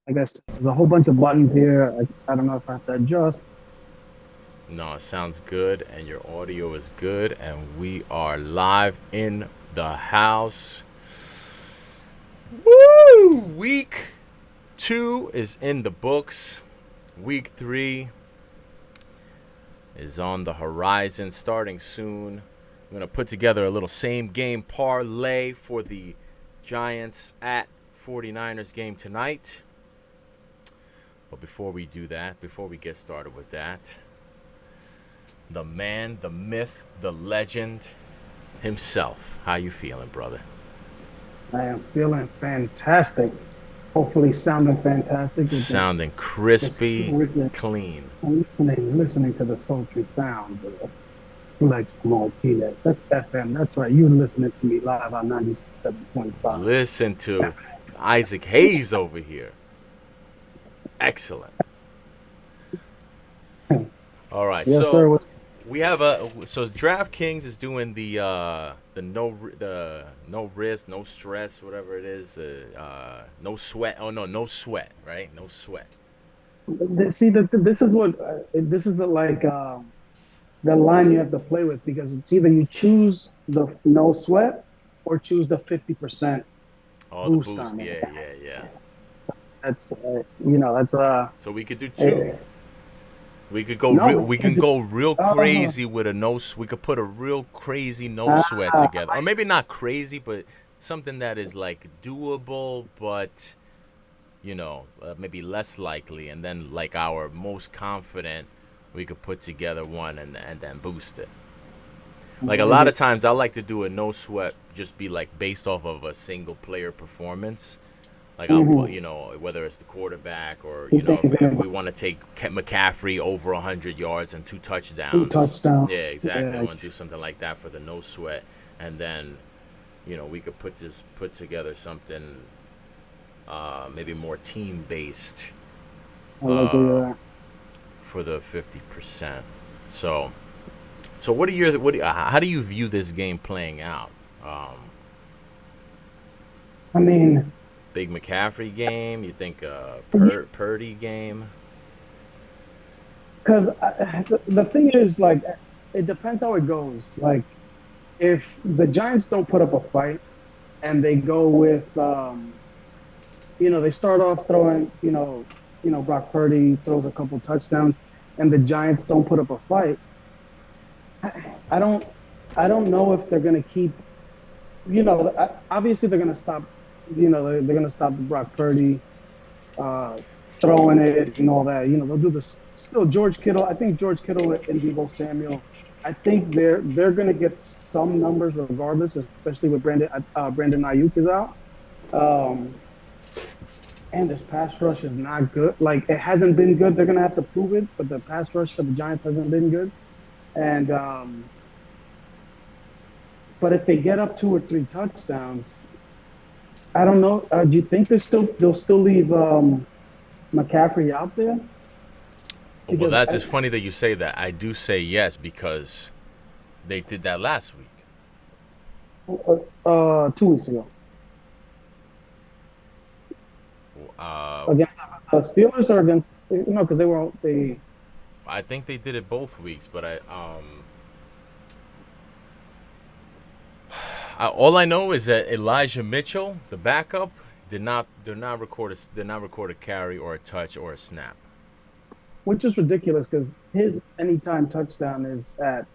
I guess there's a whole bunch of buttons here. I don't know if I have to adjust. No, it sounds good, and your audio is good, and we are live in the house. Woo! Week 2 is in the books. Week 3 is on the horizon, starting soon. I'm going to put together a little same game parlay for the Giants at 49ers game tonight. But before we do that, before we get started with that, the man, the myth, the legend himself. How you feeling, brother? I am feeling fantastic. Hopefully, sounding fantastic with Sounding this crispy, wicked. clean. I'm listening to the sultry sounds of Flex Martinez. That's FM. That's right. You're listening to me live on 97.5. Listen to Isaac Hayes over here. Excellent. All right, Yes, so sir. we have DraftKings is doing the no risk, no stress, whatever it is, no sweat. Oh no, no sweat, right? No sweat. See, this is what this is like the line you have to play with because it's either you choose the no sweat or choose the 50% Oh, the boost on boost. it. Yeah, yeah, yeah. So that's that's So we could do two. uh, We could go no, real. we We can't can do. go real Uh, crazy with a no. We could put a real crazy no sweat ah, together, or maybe not crazy, but something that is like doable, but maybe less likely. And then like our most confident, we could put together one and then boost it. Like a lot of times, I like to do a no sweat, just be like based off of a single player performance. Like I'll put, mhm. whether it's the quarterback or You think he's if gonna we want to take McCaffrey over 100 yards and 2 touchdowns. 2 touchdowns? Yeah, exactly. I Yeah, want to do something like that for the no sweat, and then, we could put together something, maybe more team based, I like where uh, you're at. for the 50%. So, how do you view this game playing out? Um, I mean, Big McCaffrey game? You think Purdy game? because the thing is, like, it depends how it goes. Like, if the Giants don't put up a fight and they go with, they start off throwing, Brock Purdy throws a couple touchdowns, and the Giants don't put up a fight. I don't, I don't know if they're gonna keep. Obviously they're gonna stop. They're gonna stop the Brock Purdy uh, throwing it and all that. They'll do this. Still, George Kittle. I think George Kittle and Debo Samuel. I think they're gonna get some numbers regardless, especially with Brandon Ayuk is out. Um, and this pass rush is not good. Like it hasn't been good. They're gonna have to prove it, but the pass rush for the Giants hasn't been good. And but if they get up 2 or 3 touchdowns, I don't know. Do you think they'll still leave McCaffrey out there? Well, Because that's just funny that you say that. I do say yes because they did that last week. 2 weeks ago Uh, against the Steelers or against because they I think they did it both weeks, but all I know is that Elijah Mitchell, the backup, did not record a carry or a touch or a snap. which is ridiculous because his anytime touchdown is at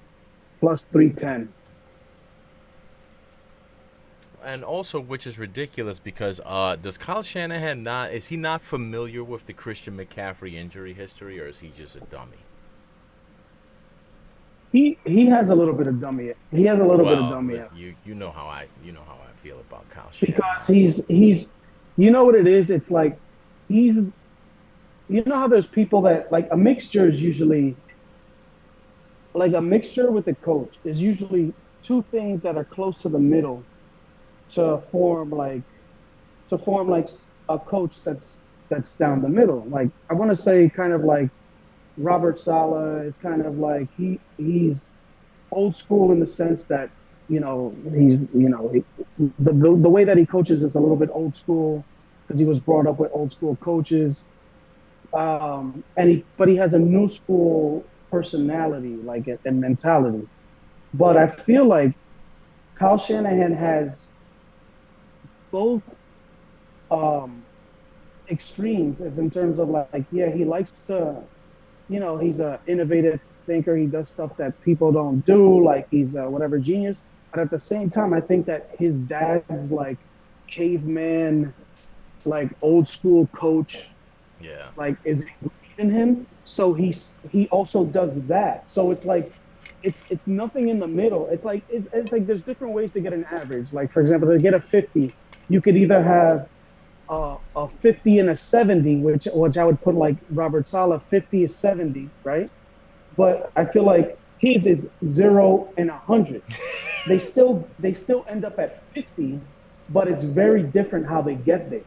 plus 310. And also, which is ridiculous because does Kyle Shanahan not is he not familiar with the Christian McCaffrey injury history, or is he just a dummy? He has a little bit of dummy. He has a little bit of Well, dummy listen, you know how I feel about Kyle because Shanahan. he's you know what it is. It's like he's how there's people that like a mixture is usually like a mixture with a coach is usually two things that are close to the middle to form like a coach that's down the middle. Like I want to say kind of like Robert Sala is kind of like he's old school in the sense that he's the way that he coaches is a little bit old school. because he was brought up with old school coaches. But he has a new school personality, like and mentality. But I feel like Kyle Shanahan has both um, extremes, as in terms of like, yeah, he likes to, he's a innovative thinker. He does stuff that people don't do, like he's a whatever genius. But at the same time, I think that his dad's like caveman, like old school coach, Yeah. like is in him. So he also does that. So it's like it's nothing in the middle. It's like there's different ways to get an average. Like for example, to get a 50, you could either have a 50 and a 70, which I would put like Robert Sala. 50 is 70, right? But I feel like his is 0 and 100. They still end up at 50, but it's very different how they get there.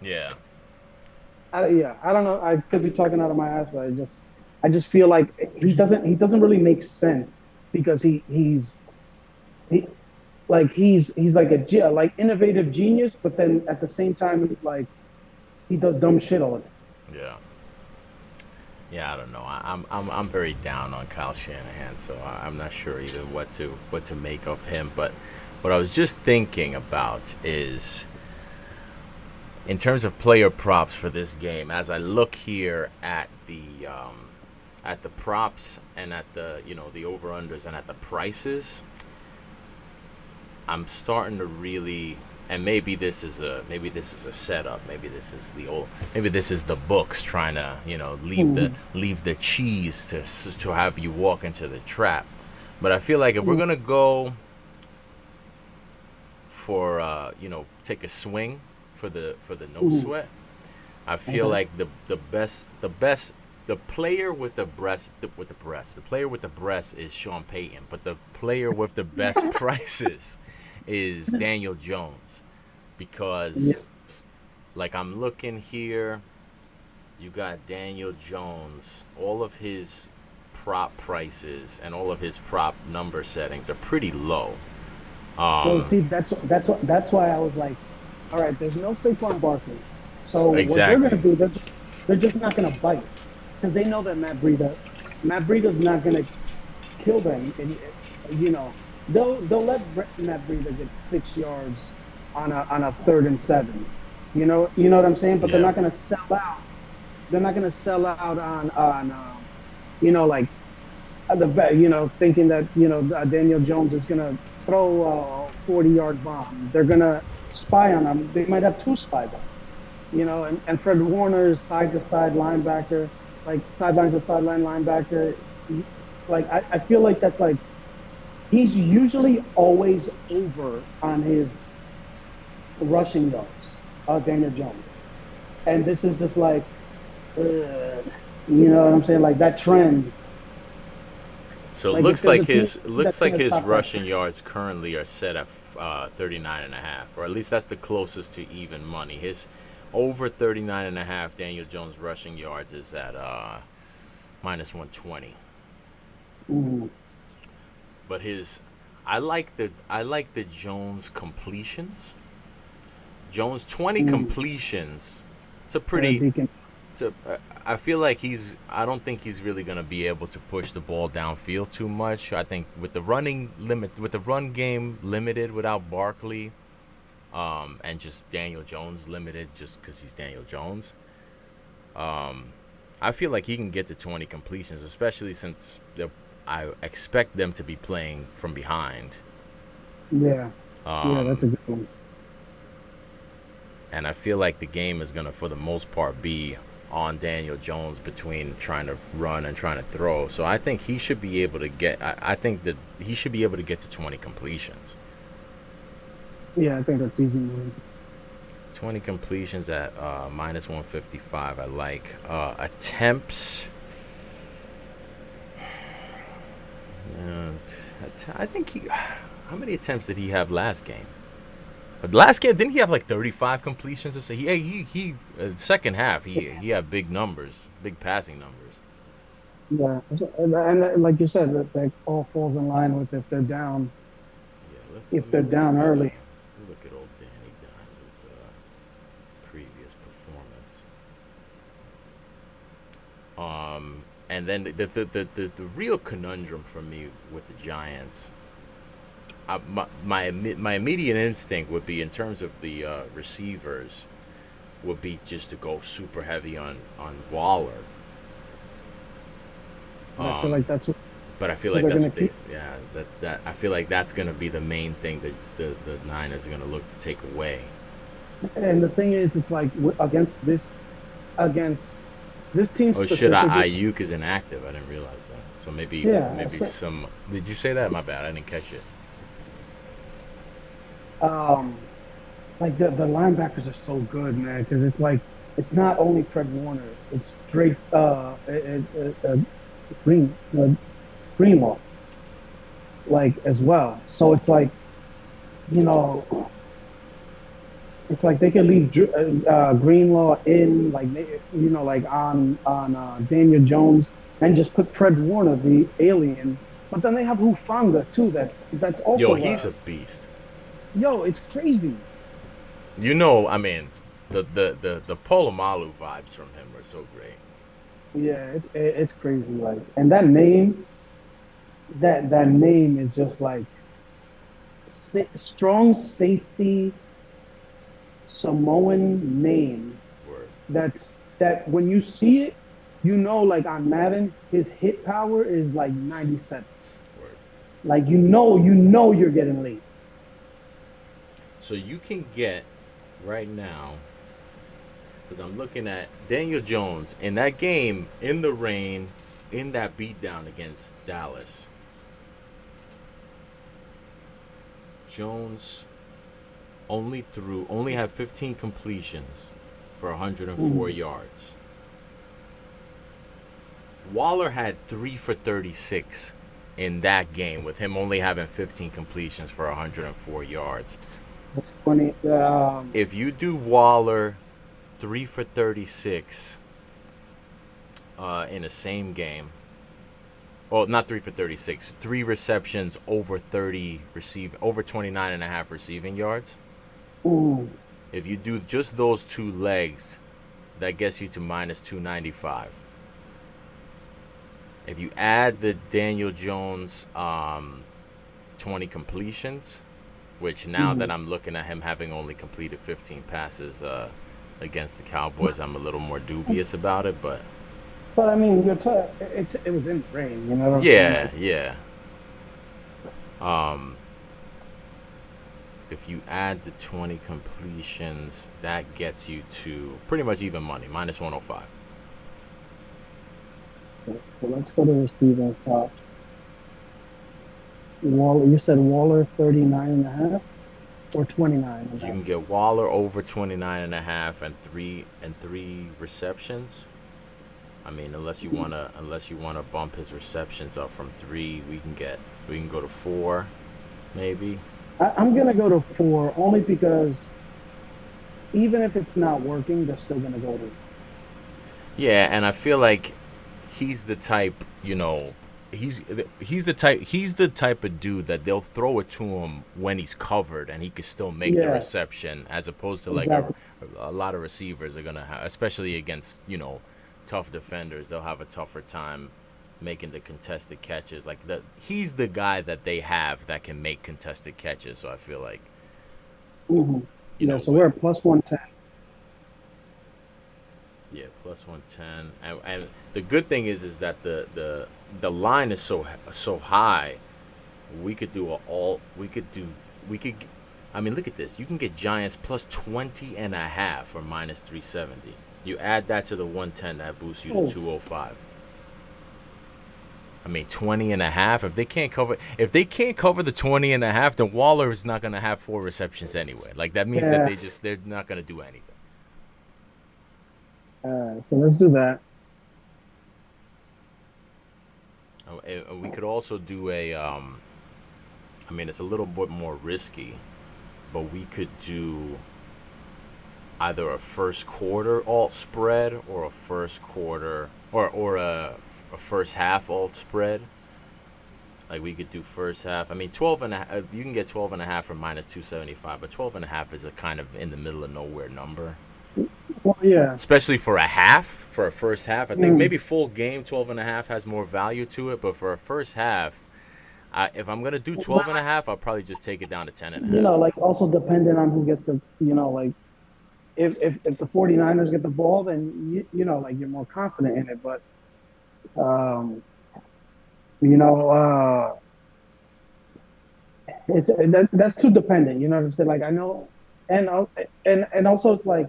Yeah. Yeah, I don't know. I could be talking out of my ass, but I just feel like he doesn't really make sense because he he's like like innovative genius, but then at the same time he's like he does dumb shit all the time. Yeah. Yeah, I don't know. I'm very down on Kyle Shanahan, so I'm not sure either what to make of him. But what I was just thinking about is in terms of player props for this game. As I look here at the props and at the the over unders and at the prices, I'm starting to really, and maybe this is a setup. Maybe this is the books trying to Mm-hmm. leave the cheese to have you walk into the trap. But I feel like if we're Mm-hmm. gonna go for take a swing for the no Mm-hmm. sweat, I feel Okay. like the player with the player with the breast is Sean Payton, but the player with the best prices is Daniel Jones, because Yeah. like I'm looking here, you got Daniel Jones, all of his prop prices and all of his prop number settings are pretty low. Well, Um, see, that's why I was like, all right, there's no Saquon Barkley, so what they're gonna exactly. do, they're just not gonna bite because they know that Matt Breida's not gonna kill them, and they'll let Matt Breida get 6 yards on a 3rd and 7. You know what I'm saying? But they're Yeah. not gonna sell out. They're not gonna sell out like thinking that Daniel Jones is gonna throw a 40-yard bomb. They're gonna spy on him. They might have two spies on him. And Fred Warner's side to side linebacker, like sideline to sideline linebacker. Like I feel like that's like he's usually always over on his rushing yards, Daniel Jones. And this is just like, you know what I'm saying? Like that trend. So it Like if looks there's like a team his that's looks like gonna his stop that rushing trend. yards currently are set at 39 and a half, or at least that's the closest to even money. His over 39 and a half Daniel Jones rushing yards is at minus 120. Mhm. But his I like the Jones completions. Jones 20 Mhm. completions. It's a Yeah, pretty Deacon. So I feel like I don't think he's really gonna be able to push the ball downfield too much. I think with the run game limited without Barkley, and just Daniel Jones limited just because he's Daniel Jones. Um, I feel like he can get to 20 completions, especially since I expect them to be playing from behind. Yeah, yeah, that's Um, a good one. and I feel like the game is gonna, for the most part, be on Daniel Jones between trying to run and trying to throw. So I think he should be able to get. I think that he should be able to get to 20 completions. Yeah, I think that's easy, man. 20 completions at minus 155. I like attempts. Uh, I think he. How many attempts did he have last game? Last game didn't he have like 35 completions? So second half he had big numbers, big passing numbers. Yeah, and like you said, that all falls in line with if they're down, Yeah, let if me they're look down at early. old Danny Dimes. And then the real conundrum for me with the Giants, my immediate instinct would be in terms of the receivers would be just to go super heavy on Waller. And I feel Um, like that's but I feel what like they're that's gonna what they keep. yeah that I feel like that's gonna be the main thing that the Niners are gonna look to take away. And the thing is, it's like against this team Oh shit! specifically. Ayuk is inactive. I didn't realize that. So Yeah, maybe some. Did you say that? My bad. I didn't catch it. um, like the linebackers are so good, man, because it's like it's not only Fred Warner, it's Drake, Green, Greenlaw, like as well. So it's like you know, it's like they can leave Greenlaw in, like like on Daniel Jones, and just put Fred Warner, the alien. But then they have Hufanga too. That's Yo, also he's a beast. yo, it's crazy. You know, I mean, the Polomalu vibes from him are so great. Yeah, it's crazy. Like, and that name, that name is just like strong safety Samoan name. Word, That when you see it, you know, like on Madden, his hit power is like 97. word. Like you're getting laced. So you can get right now, because I'm looking at Daniel Jones in that game in the rain, in that beatdown against Dallas. Jones only had 15 completions for 104 Mm. yards. Waller had 3 for 36 in that game with him only having 15 completions for 104 yards. That's funny. If you do Waller 3 for 36 in the same game, well, not 3 for 36, 3 receptions over 29 and a half receiving yards. mm, If you do just those two legs, that gets you to minus 295. If you add the Daniel Jones 20 completions, which now that mm. I'm looking at him having only completed 15 passes against the Cowboys, I'm a little more dubious about it. But But I mean, it was in the rain. You know what I'm saying? yeah, Like, yeah. Um, if you add the 20 completions, that gets you to pretty much even money, minus 105. so let's go to the Steven props. Waller, you said Waller 39 and a half or 29 and a You half. can get Waller over 29 and a half and three receptions. I mean, unless you wanna bump his receptions up from 3, we can go to 4 maybe. I'm gonna go to 4 only because even if it's not working, they're still gonna go to. Yeah, and I feel like he's the type, you know, he's the type of dude that they'll throw it to him when he's covered and he can still make the Yeah, reception, as opposed to like exactly. a lot of receivers are gonna have, especially against tough defenders, they'll have a tougher time making the contested catches. Like that, he's the guy that they have that can make contested catches. So I feel like Hmm. you Yeah, know so with we're at plus 110. yeah, plus 110. And the good thing is that the line is so high. We could do a all. We could. I mean, look at this. You can get Giants plus 20 and a half or minus 370. You add that to the 110, that boosts you to Oh, 205. I mean, 20 and a half. If they can't cover the 20 and a half, then Waller is not going to have 4 receptions anyway. Like that means that yeah. they're not going to do anything. So let's do that. And we could also do a I mean, it's a little bit more risky, but we could do either a first quarter alt spread or a first quarter or a first half alt spread. Like we could do first half. I mean, 12 and a half, you can get 12 and a half for minus 275, but 12 and a half is a kind of in the middle of nowhere number. Well, yeah. especially for a half, for a first half. I think Mm. maybe full game 12 and a half has more value to it, but for a first half, if I'm gonna do 12 and a half, I'll probably just take it down to 10 and a half. Like also depending on who gets to, like if the 49ers get the ball, then like you're more confident in it. But um, you know, that's too dependent. You know what I'm saying? Like I know, and and also it's like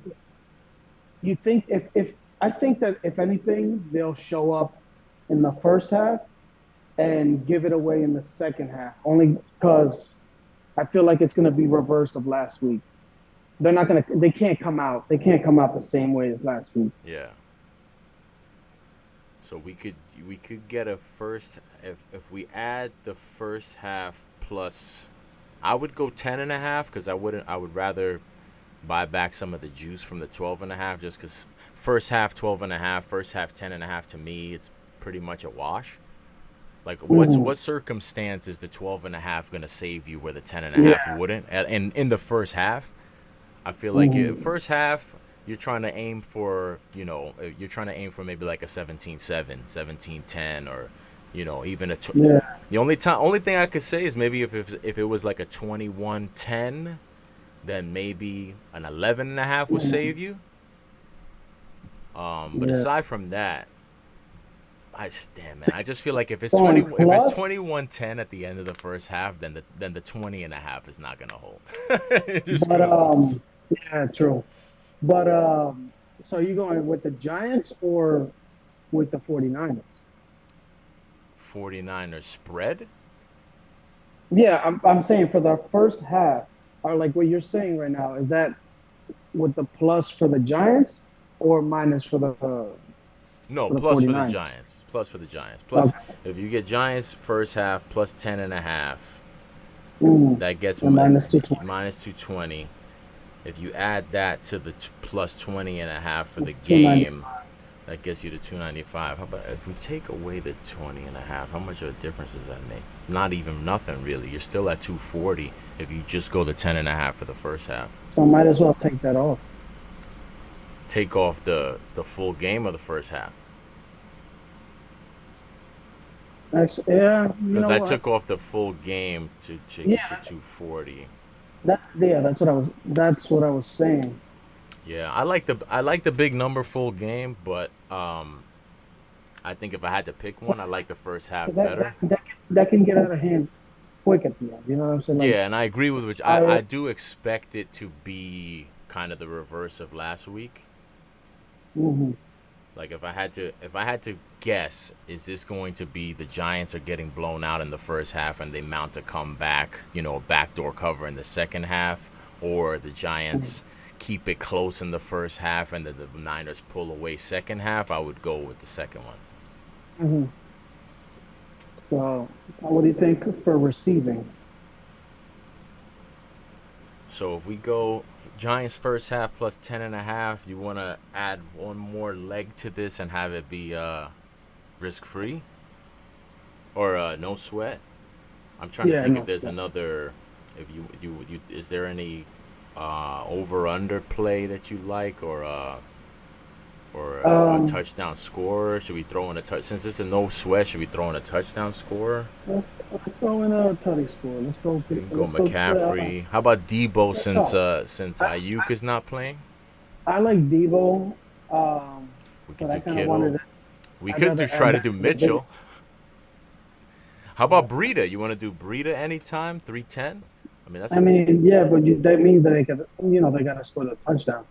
you think if I think that if anything they'll show up in the first half and give it away in the second half, only because I feel like it's going to be reversed of last week. They're not going to. They can't come out. They can't come out the same way as last week. Yeah. So we could get a first if we add the first half plus. I would go 10 and a half because I would rather buy back some of the juice from the 12 and a half just because first half 12 and a half, first half 10 and a half to me it's pretty much a wash. Like Mm-hmm. what circumstance is the 12 and a half going to save you where the 10 and a half Yeah. wouldn't? And in the first half, I feel like Mm-hmm. first half you're trying to aim for, you're trying to aim for maybe like a 17-7, 17-10, or even Yeah. the only thing I could say is maybe if it was like a 21-10, then maybe an 11 and a half would Mm-hmm. save you. But Yeah. aside from that, damn man, I just feel like Going if it's plus. 21-10 at the end of the first half, then the 20 and a half is not gonna hold. You're just But gonna lose. yeah, true. But so you going with the Giants or with the 49ers? 49ers spread. Yeah, I'm saying for the first half, or like what you're saying right now, is that with the plus for the Giants or minus No, for the plus for the 49ers? Giants. Plus for the Giants. Plus, Okay. if you get Giants first half plus 10 and a half, Mm. that gets And minus 220. minus 220. If you add that to the plus 20 and a half for the It's 290. game, that gets you to 295. How about if we take away the 20 and a half? How much of a difference does that make? Not even nothing really. You're still at 240 if you just go the 10 and a half for the first half. So I might as well take that off. Take off the full game of the first half. Actually, yeah, you Because know I what? took off the full game to take it to Yeah, 240. that's what I was saying. Yeah, I like the big number full game, but I think if I had to pick one, I like the first half Because better. that can get out of hand quick at the end. You know what I'm saying? Like Yeah, and I agree with which I tired. do expect it to be kind of the reverse of last week. Hmm. Like if I had to guess, is this going to be the Giants are getting blown out in the first half and they mount a comeback, a backdoor cover in the second half, or the Giants keep it close in the first half and then the Niners pull away second half? I would go with the second one. Hmm. So, what do you think for receiving? So if we go Giants first half plus 10 and a half, you want to add one more leg to this and have it be risk free or no sweat? I'm trying to Yeah, think if no there's sweat. another. If you is there any over under play that you like, or a Um, touchdown score? Should we throw in a touch since it's a no sweat? Should we throw in a touchdown score? let's go in a tutty score. Let's go. We can go Let's go. McCaffrey. How about Debo Let's since talk. since I, Ayuk is not playing? I like Devo, um, We could but I do kind of wanted. Kittle. We I'd could rather try add to that do to the big. Mitchell. How about Breida? You want to do Breida anytime? 310? I mean, that's I a. mean, yeah, but that means that they got to score the touchdown.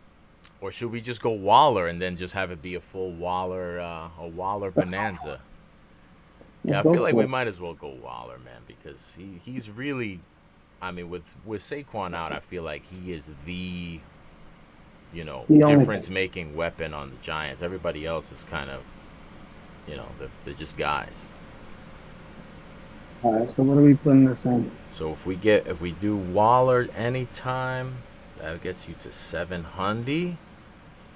Or should we just go Waller and then just have it be a full a Waller Let's go. bonanza? Yeah, Let's I feel go like for we it. might as well go Waller, man, because he's really. I mean, with Saquon out, I feel like he is the The only thing. difference making weapon on the Giants. Everybody else is kind of they're just guys. All right. So what are we putting this in? So if we do Waller anytime, that gets you to 700.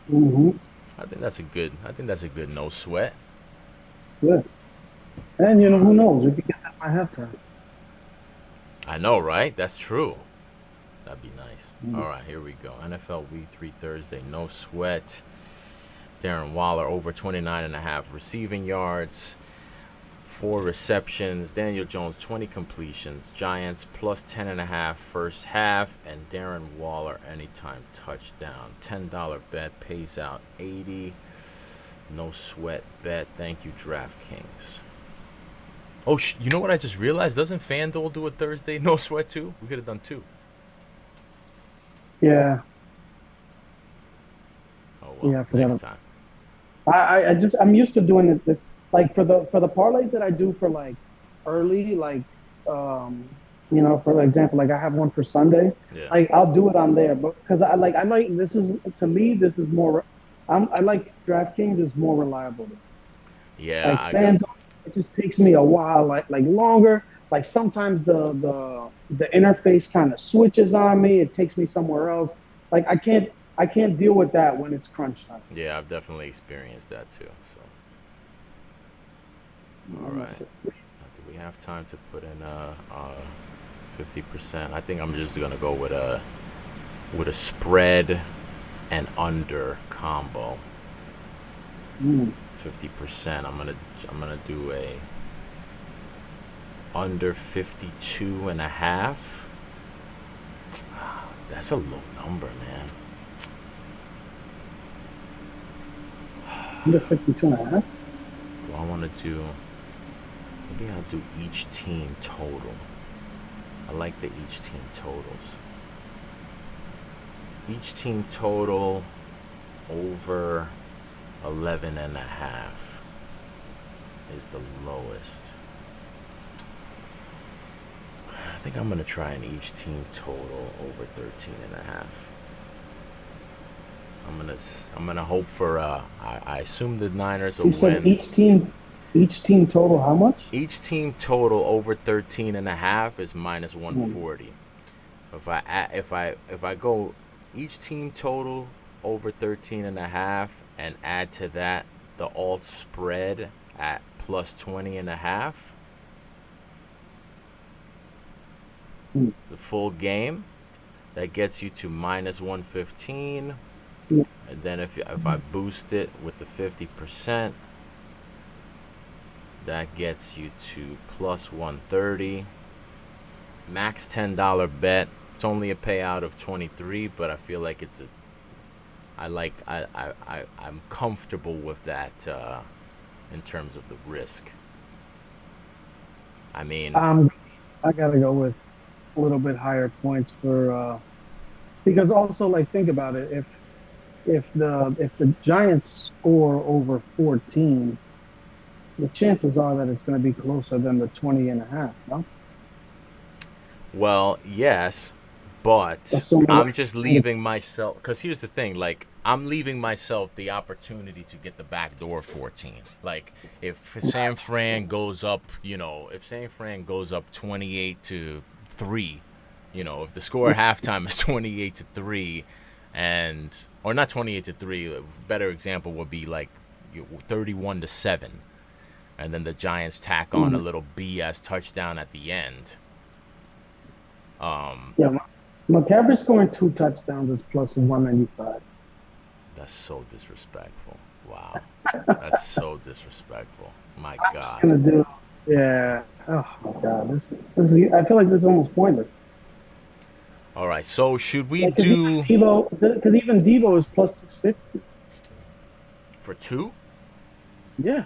Hmm. I think that's a good no sweat. Good. And who knows? We could get that by halftime. I know, right? That's true. That'd be nice. Mm. All right, here we go. NFL Week 3 Thursday. No sweat. Darren Waller over 29.5 receiving yards. 4 receptions. Daniel Jones 20 completions. Giants plus 10.5 first half, and Darren Waller anytime touchdown. $10 bet pays out 80. No sweat bet. Thank you, DraftKings. Oh, you know what I just realized? Doesn't FanDuel do a Thursday no sweat too? We could have done two. Yeah, Oh well, yeah, I next forgot. time. I'm used to doing it this like for the parlays that I do for like early, like for example, like I have one for Sunday. Yeah. Like I'll do it on there, but because I like this is to me this is more. I like DraftKings is more reliable. Yeah, Like I got. FanDuel, it just takes me a while, like longer. Like sometimes the interface kind of switches on me. It takes me somewhere else. Like I can't deal with that when it's crunch time. Yeah, I've definitely experienced that too. So, all I'm not right. sure. Do we have time to put in 50%? I think I'm just gonna go with a spread and under combo. Mm. 50%. I'm gonna do a under 52.5. That's a low number, man. Under 52 and a half. Do I want to do? Maybe I'll do each team total. I like the each team totals. Each team total over 11.5 is the lowest. I think I'm gonna try an each team total over 13.5. I'm gonna hope for I assume the Niners will You said win. each team total how much? Each team total over 13.5 is minus Mm. 140. If I go each team total over 13.5 and add to that the alt spread at plus 20.5, Mm. the full game, that gets you to minus 115. Yeah. And then if I boost it with the 50%, that gets you to plus 130. Max $10 bet. It's only a payout of 23, but I feel like I'm comfortable with that in terms of the risk. I mean, I gotta go with a little bit higher points for because also like think about it if the Giants score over 14, the chances are that it's going to be closer than the 20 and a half, no? well, yes, but Assuming I'm like just I think it's leaving myself, because here's the thing, like I'm leaving myself the opportunity to get the back door 14. Like if San Fran goes up, if San Fran goes up 28 to 3, if the score at halftime is 28 to 3, and or not 28 to 3, a better example would be like 31 to 7, and then the Giants tack on a mm, little BS touchdown at the end. Um, yeah. McCaffrey scoring two touchdowns is plus 195. that's so disrespectful. Wow, that's so disrespectful. My I'm just God. gonna do yeah. Oh my God, this is I feel like this is almost pointless. All right, so should we Like do Because even Debo is plus 650. for two? Yeah,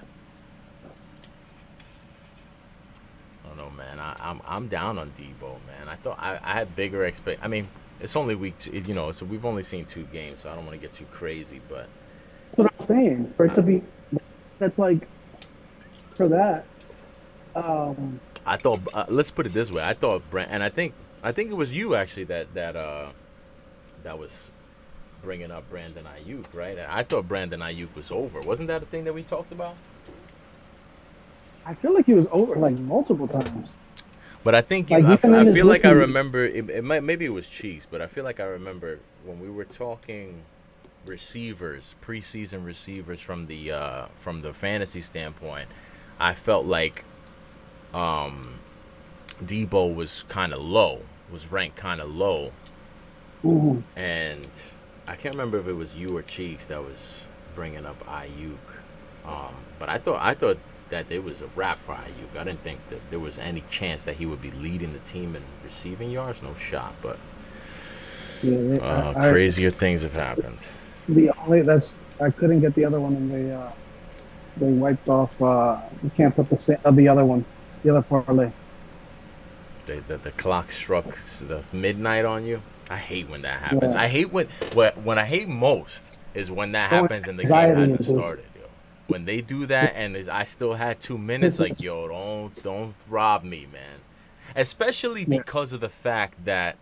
I don't know, man. I'm down on Debo, man. I thought I had bigger I mean, it's only week two, so we've only seen 2 games, so I don't want to get too crazy, but that's what I'm saying. For it I, to be, that's like for that. Um, I thought let's put it this way. I thought Brand, and I think it was you actually that was bringing up Brandon Ayuk, right? I thought Brandon Ayuk was over. Wasn't that a thing that we talked about? I feel like he was over like multiple times. But I think Like even I in his feel like I rookie, remember it might maybe it was Chiefs, but I feel like I remember when we were talking receivers, preseason receivers from the fantasy standpoint. I felt like um, Debo was kind of low, was ranked kind of low Mhm. And I can't remember if it was you or Cheeks that was bringing up Ayuk. But I thought that it was a wrap for Ayuk. I didn't think that there was any chance that he would be leading the team in receiving yards. No shot. But Yeah, crazier things have happened. the only that's I couldn't get the other one, and they wiped off. You can't put the other one, the other parlay. The clock struck the midnight on you. I hate when that happens. Yeah, I hate when I hate most is when that so happens and the game anxiety hasn't induced. started. Yo, when they do that and I still had 2 minutes, This like is yo, don't rob me, man. Especially yeah, because of the fact that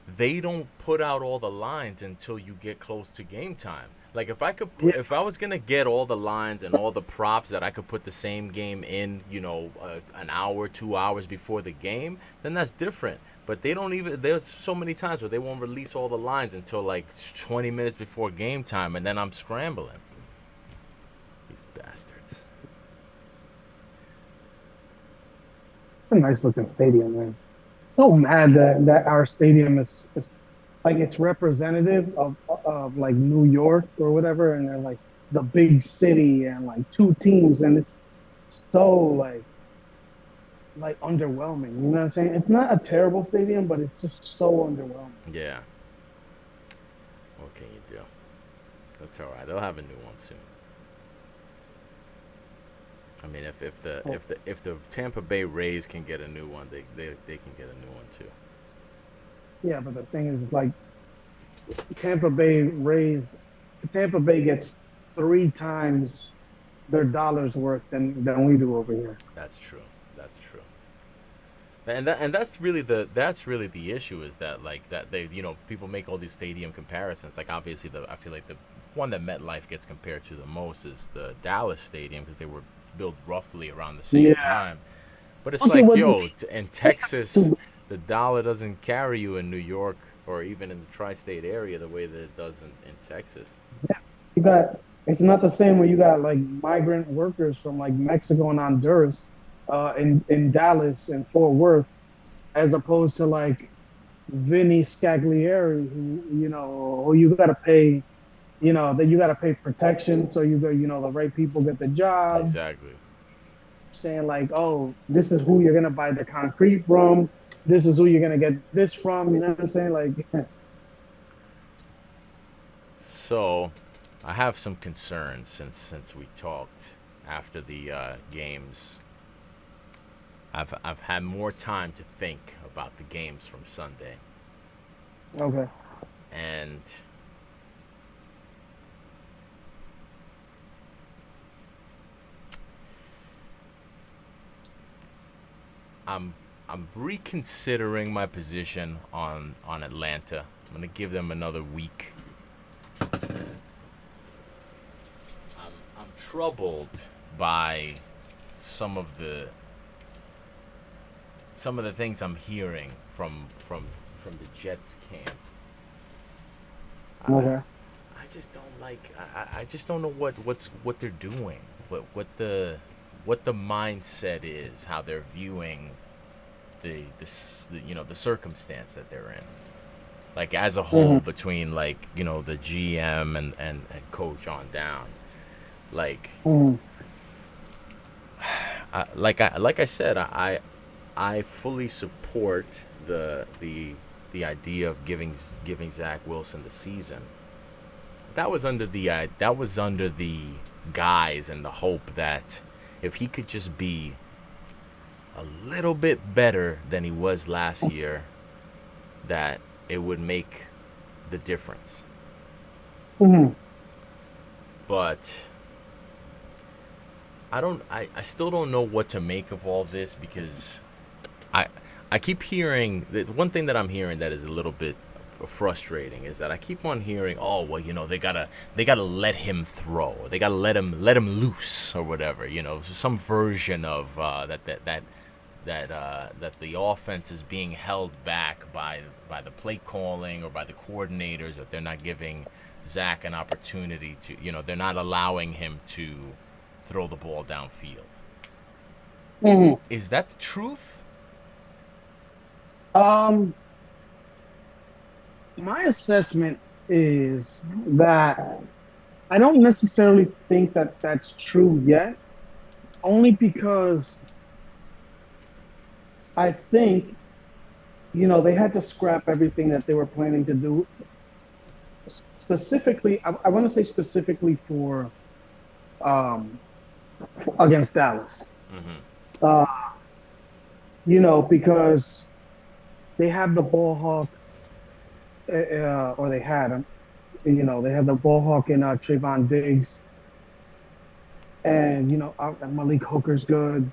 they don't put out all the lines until you get close to game time. Like yeah. if I was gonna get all the lines and all the props that I could put the same game in, an hour, 2 hours before the game, then that's different. But they don't even. There's so many times where they won't release all the lines until like 20 minutes before game time, and then I'm scrambling. These bastards. A nice looking stadium, man. So mad that our stadium is like it's representative of like New York or whatever, and they're like the big city and like two teams, and it's so like underwhelming. You know what I'm saying? It's not a terrible stadium, but it's just so underwhelming. Yeah. What can you do? That's all right. They'll have a new one soon. I mean, Oh, if the Tampa Bay Rays can get a new one, they can get a new one too. yeah, but the thing is, like Tampa Bay Rays, Tampa Bay gets three times their dollars worth than we do over here. That's true. That's true. And that's really the issue is that like that they people make all these stadium comparisons. Like obviously I feel like the one that MetLife gets compared to the most is the Dallas Stadium because they were built roughly around the same Yeah. time. But it's Okay, like, what? yo, in Texas, the dollar doesn't carry you in New York or even in the tri-state area the way that it does in Texas. You got it's not the same when you got like migrant workers from like Mexico and Honduras in Dallas and Fort Worth as opposed to like Vinny Scaglieri who you got to pay that you got to pay protection so the right people get the jobs Exactly. saying like, oh, this is who you're going to buy the concrete from, this is who you're going to get this from, you know what I'm saying, like So, I have some concerns since we talked after the games. I've had more time to think about the games from Sunday, okay. and I'm I'm reconsidering my position on Atlanta. I'm gonna give them another week. I'm troubled by some of the things I'm hearing from the Jets camp. I, Okay. I just don't like. I just don't know what they're doing. What the mindset is. How they're viewing the circumstance that they're in. Like as a whole, Hmm. between like the GM and coach on down. Like Hmm. like I said, I fully support the idea of giving Zach Wilson the season. That was under the guise and the hope that if he could just be a little bit better than he was last year, that it would make the difference. Hmm. But I still don't know what to make of all this because I I keep hearing the one thing that I'm hearing that is a little bit frustrating is that I keep on hearing, oh well, they gotta let him throw, they gotta let him loose or whatever, some version of that the offense is being held back by the play calling or by the coordinators, that they're not giving Zach an opportunity to, they're not allowing him to throw the ball downfield. Hmm. Is that the truth? Um, my assessment is that I don't necessarily think that that's true yet, only because I think, they had to scrap everything that they were planning to do. Specifically, I want to say specifically um, against Dallas. Mm-hmm. Uh, because they have the ball hawk, or they had him. They have the ball hawk in Trayvon Diggs, and Malik Hooker's good.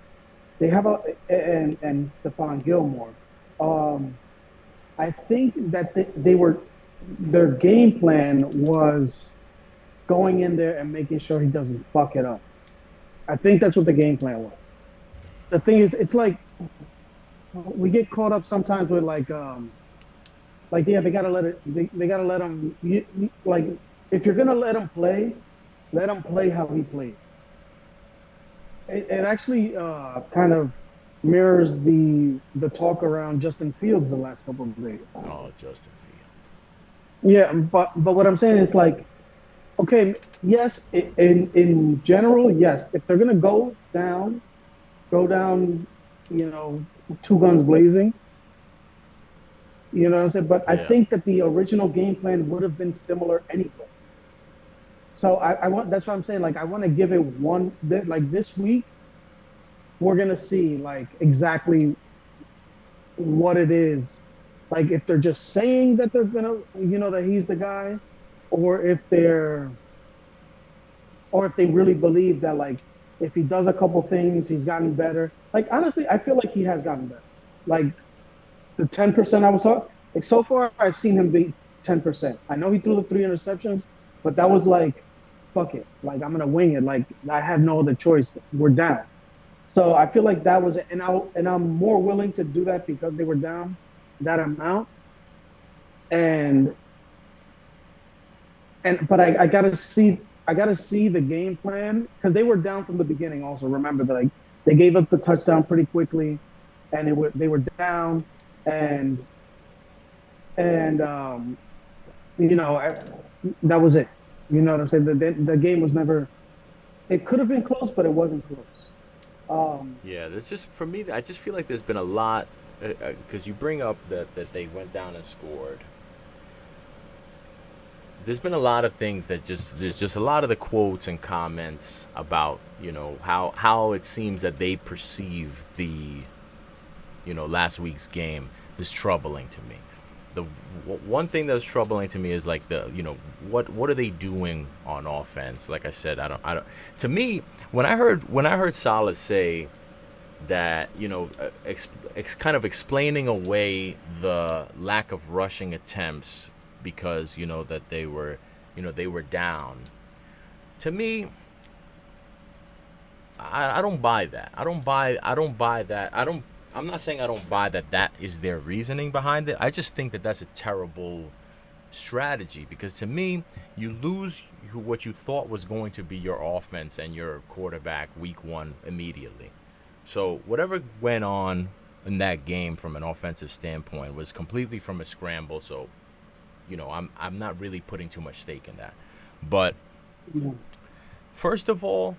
They have and Stephon Gilmore. Um, I think that their game plan was going in there and making sure he doesn't fuck it up. I think that's what the game plan was. The thing is, it's like we get caught up sometimes with like yeah, they gotta let it. They gotta let him. Like if you're gonna let him play how he plays. It actually kind of mirrors the talk around Justin Fields the last couple of days. Oh, Justin Fields. Yeah, but what I'm saying is like, okay, yes, in general, yes, if they're gonna go down, you know, two guns blazing, you know what I'm saying. But I Yeah. think that the original game plan would have been similar anyway. So I want that's what I'm saying. Like I want to give it one like this week we're gonna see like exactly what it is. Like if they're just saying that they're gonna, that he's the guy, or if they really believe that like if he does a couple things, he's gotten better. Like honestly, I feel like he has gotten better. Like the 10% I was talking, like so far I've seen him be 10%. I know he threw the three interceptions, but that was like, fuck it. Like I'm gonna wing it. Like I have no other choice. We're down. So I feel like that was it. And I'm more willing to do that because they were down that amount. And but I gotta see the game plan because they were down from the beginning. Also, remember that like they gave up the touchdown pretty quickly, and they were down, and and that was it. You know what I'm saying? The game was never. It could have been close, but it wasn't close. Um, Yeah, there's just for me. I just feel like there's been a lot because you bring up that they went down and scored. There's been a lot of things that just there's just a lot of the quotes and comments about how it seems that they perceive the last week's game is troubling to me. The one thing that's troubling to me is like the what are they doing on offense? Like I said, I don't. To me, when I heard Salah say that kind of explaining away the lack of rushing attempts because that they were down. To me, I don't buy that. I don't buy that. I'm not saying I don't buy that that is their reasoning behind it. I just think that that's a terrible strategy because to me, you lose what you thought was going to be your offense and your quarterback week 1 immediately. So whatever went on in that game from an offensive standpoint was completely from a scramble. So I'm not really putting too much stake in that. But first of all,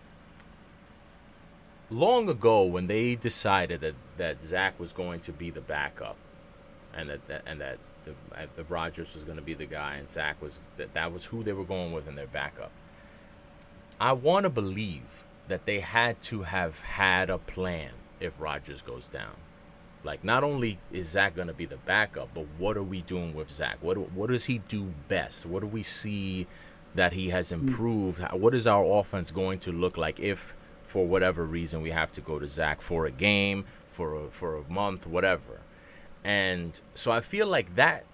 long ago when they decided that Zach was going to be the backup, and that the Rodgers was going to be the guy, and Zach was that was who they were going with in their backup. I want to believe that they had to have had a plan if Rodgers goes down. Like, not only is Zach going to be the backup, but what are we doing with Zach? What does he do best? What do we see that he has improved? What is our offense going to look like if, for whatever reason, we have to go to Zach for a game, for a month, whatever? And so I feel like that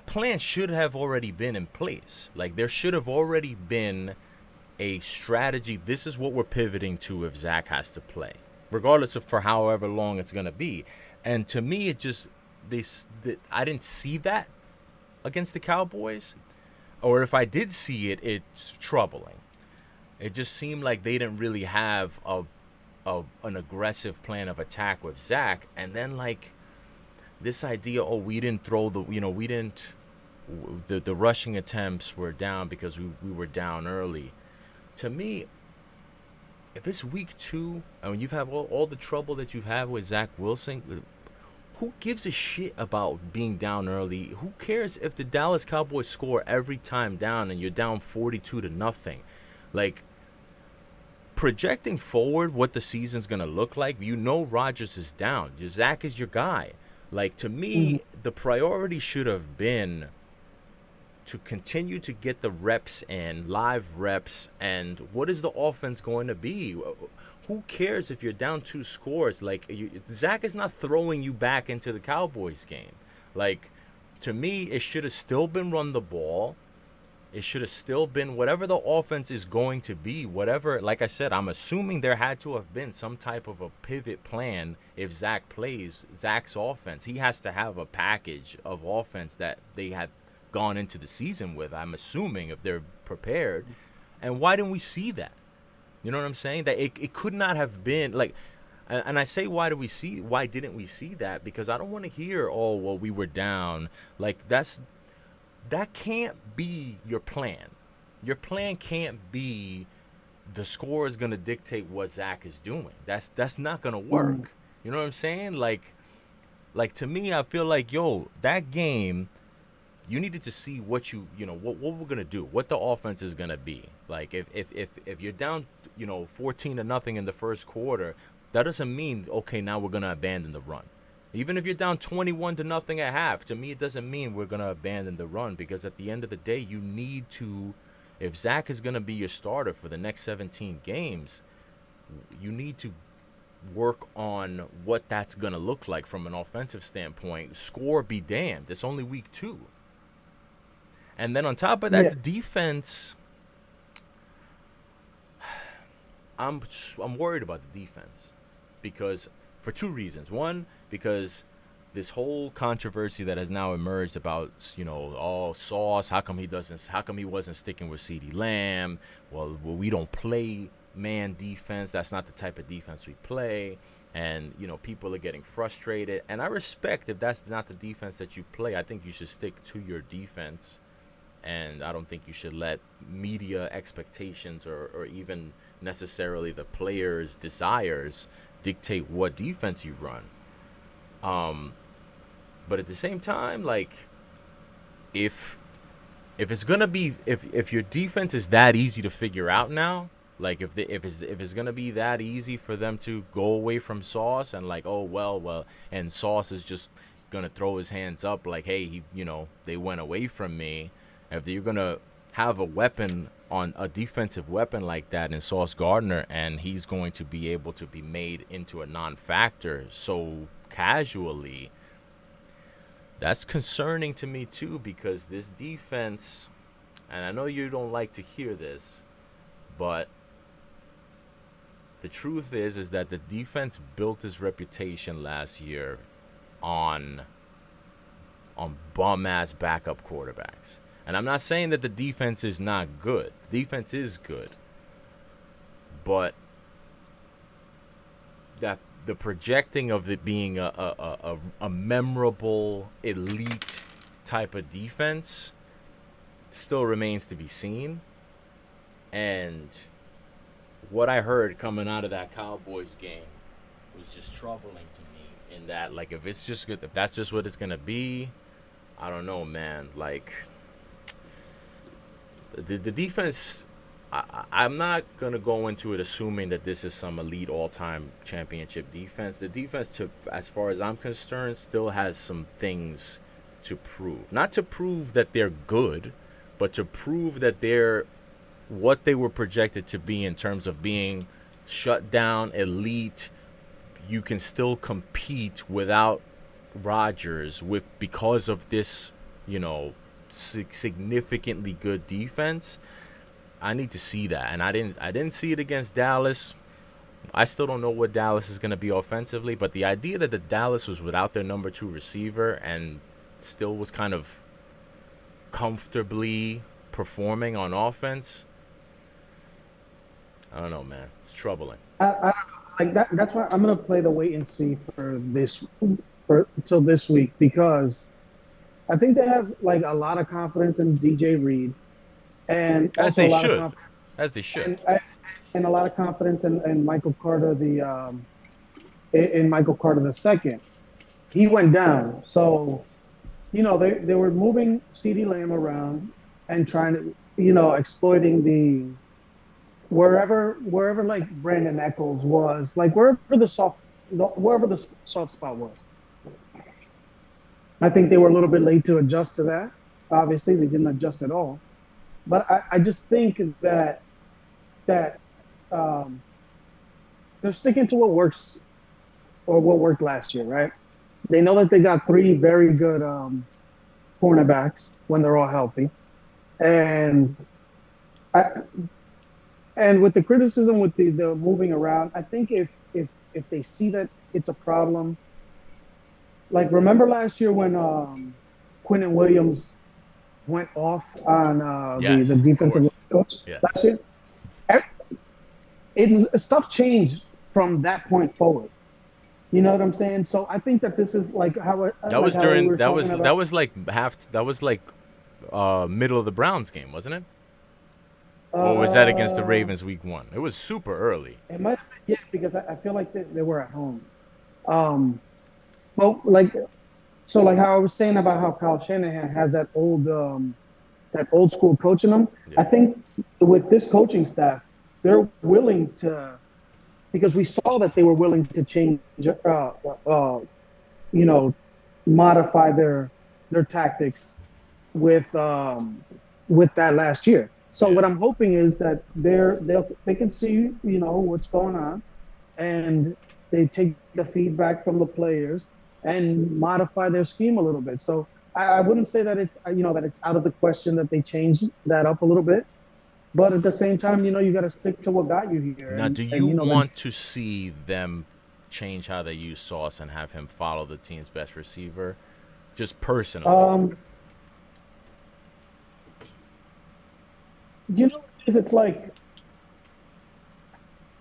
plan should have already been in place. Like, there should have already been a strategy. This is what we're pivoting to if Zach has to play, regardless of for however long it's gonna be. And to me, it just I didn't see that against the Cowboys, or if I did see it, it's troubling. It just seemed like they didn't really have an aggressive plan of attack with Zach, and then like this idea, oh, we didn't throw the, we didn't, the rushing attempts were down because we were down early. To me, if it's week 2, I mean, you've had all the trouble that you've had with Zach Wilson, who gives a shit about being down early? Who cares if the Dallas Cowboys score every time down and you're down 42 to nothing? Like, projecting forward what the season's going to look like, Rodgers is down. Zach is your guy. Like, to Mhm. me, the priority should have been to continue to get the reps in, live reps, and what is the offense going to be? Who cares if you're down 2 scores? Like, Zach is not throwing you back into the Cowboys game. Like, to me, it should have still been run the ball. It should have still been whatever the offense is going to be, whatever. Like I said, I'm assuming there had to have been some type of a pivot plan if Zach plays Zach's offense. He has to have a package of offense that they had gone into the season with, I'm assuming, if they're prepared. And why didn't we see that? You know what I'm saying? That it could not have been like, and I say why didn't we see that? Because I don't want to hear, oh, well, we were down. Like, that can't be your plan. Your plan can't be the score is gonna dictate what Zach is doing. That's not gonna Mhm. work. You know what I'm saying? Like to me, I feel like, yo, that game, you needed to see what we're gonna do, what the offense is gonna be. Like, if you're down, 14 to nothing in the first quarter, that doesn't mean, okay, now we're gonna abandon the run. Even if you're down 21 to nothing at half, to me it doesn't mean we're gonna abandon the run, because at the end of the day, you need to. If Zach is gonna be your starter for the next 17 games, you need to work on what that's gonna look like from an offensive standpoint. Score be damned. It's only week 2. And then on top of that, Yeah. the defense. I'm I'm worried about the defense because for 2 reasons. One, because this whole controversy that has now emerged about, oh, Sauce, how come he wasn't sticking with CeeDee Lamb? Well, we don't play man defense. That's not the type of defense we play. And, people are getting frustrated. And I respect if that's not the defense that you play. I think you should stick to your defense. And I don't think you should let media expectations or even necessarily the players' desires dictate what defense you run. Um, but at the same time, like, if it's gonna be, if your defense is that easy to figure out now, like if it's gonna be that easy for them to go away from Sauce and like, oh, well, and Sauce is just gonna throw his hands up like, hey, they went away from me. If you're gonna have a weapon, on a defensive weapon like that in Sauce Gardner, and he's going to be able to be made into a non-factor so casually, that's concerning to me too, because this defense, and I know you don't like to hear this, but the truth is that the defense built its reputation last year on bum ass backup quarterbacks. And I'm not saying that the defense is not good. The defense is good. But that the projecting of it being a memorable elite type of defense still remains to be seen. And what I heard coming out of that Cowboys game was just troubling to me, in that, like, if that's just what it's gonna be, I don't know, man. Like, the defense, I'm not going to go into it assuming that this is some elite all-time championship defense. The defense, as far as I'm concerned, still has some things to prove. Not to prove that they're good, but to prove that they're what they were projected to be in terms of being shut down, elite. You can still compete without Rodgers because of this, significantly good defense. I need to see that, and I didn't see it against Dallas. I still don't know what Dallas is going to be offensively, but the idea that the Dallas was without their number 2 receiver and still was kind of comfortably performing on offense, I don't know, man. It's troubling. I like that. That's why I'm gonna play the wait and see for this. for till this week because I think they have like a lot of confidence in DJ Reed and As also they a lot of should. confidence As they should. and, and a lot of confidence in Michael Carter in Michael Carter the second. He went down, so they were moving CeeDee Lamb around and trying to exploiting the wherever like Brandon Eccles was, like wherever the soft spot was. I think they were a little bit late to adjust to that. Obviously, they didn't adjust at all. But I just think that um, they're sticking to what works or what worked last year, right? They know that they got three very good cornerbacks when they're all healthy, and I, and with the criticism with the moving around, I think if they see that it's a problem, like remember last year when Quinn Williams went off on the Yes, of defensive course. coach Yes. last year, stuff changed from that point forward. You know what I'm saying? So I think that this is like That was how we during were talking that about. was like middle of the Browns game, wasn't it? Or was that against the Uh, Ravens week 1? It was super early. it might have been, yeah, because I feel like they were at home. Um, well, like so, like how I was saying about how Kyle Shanahan has that old school coaching them. I Yeah. think with this coaching staff, they're willing to because we saw that they were willing to change, uh, you know, modify their tactics with with that last year. So Yeah. what I'm hoping is that they can see what's going on and they take the feedback from the players and modify their scheme a little bit. So I wouldn't say that it's that it's out of the question that they change that up a little bit, but at the same time, you got to stick to what got you here, Now, do you and want to see them change how they use Sauce and have him follow the team's best receiver? Just personally. um, it's like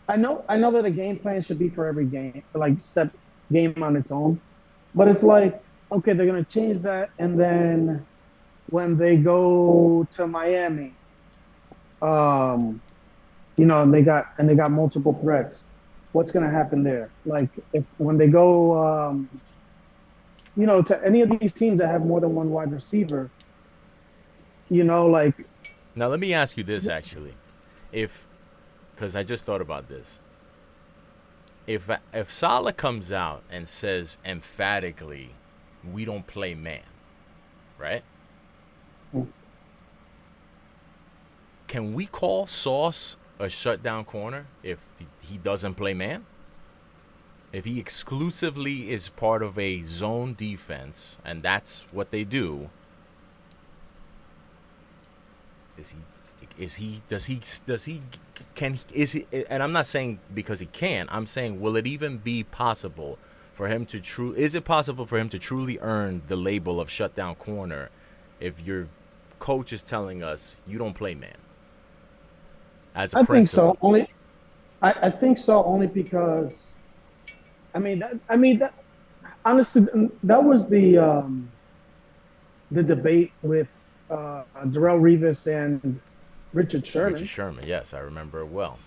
I know that a game plan should be for every game, like set game on its own. But it's like, okay, they're gonna change that, and then when they go to Miami, um, and they got multiple threats. What's gonna happen there? Like if when they go, to any of these teams that have more than one wide receiver, like Now, let me ask you this actually. If, because I just thought about this. If Salah comes out and says emphatically, we don't play man, right? Can we call Sauce a shutdown corner if he doesn't play man? If he exclusively is part of a zone defense and that's what they do, and I'm not saying because he can, I'm saying will it even be possible for him to is it possible for him to truly earn the label of shutdown corner if your coach is telling us you don't play man as a I think so. principle? I think so only because that honestly that was the debate with Darrell Revis and Richard Richard Sherman. Sherman, yes, I remember it well.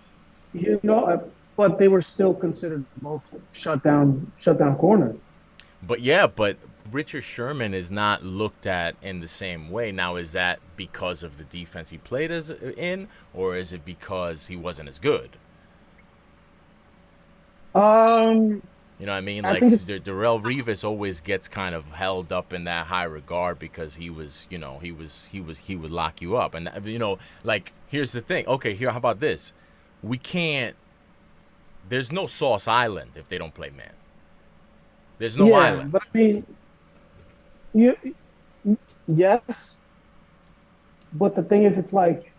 But they were still considered both shutdown corners. But Richard Sherman is not looked at in the same way. Now, is that because of the defense he played in, or is it because he wasn't as good? Um, You know what I mean? I Like think it's Darrell Revis always gets kind of held up in that high regard because he was, he would lock you up, and like here's the thing. Okay, here, how about this? We can't. There's no Sauce Island if they don't play man. There's no yeah, island. but I mean, you yes, but the thing is, it's like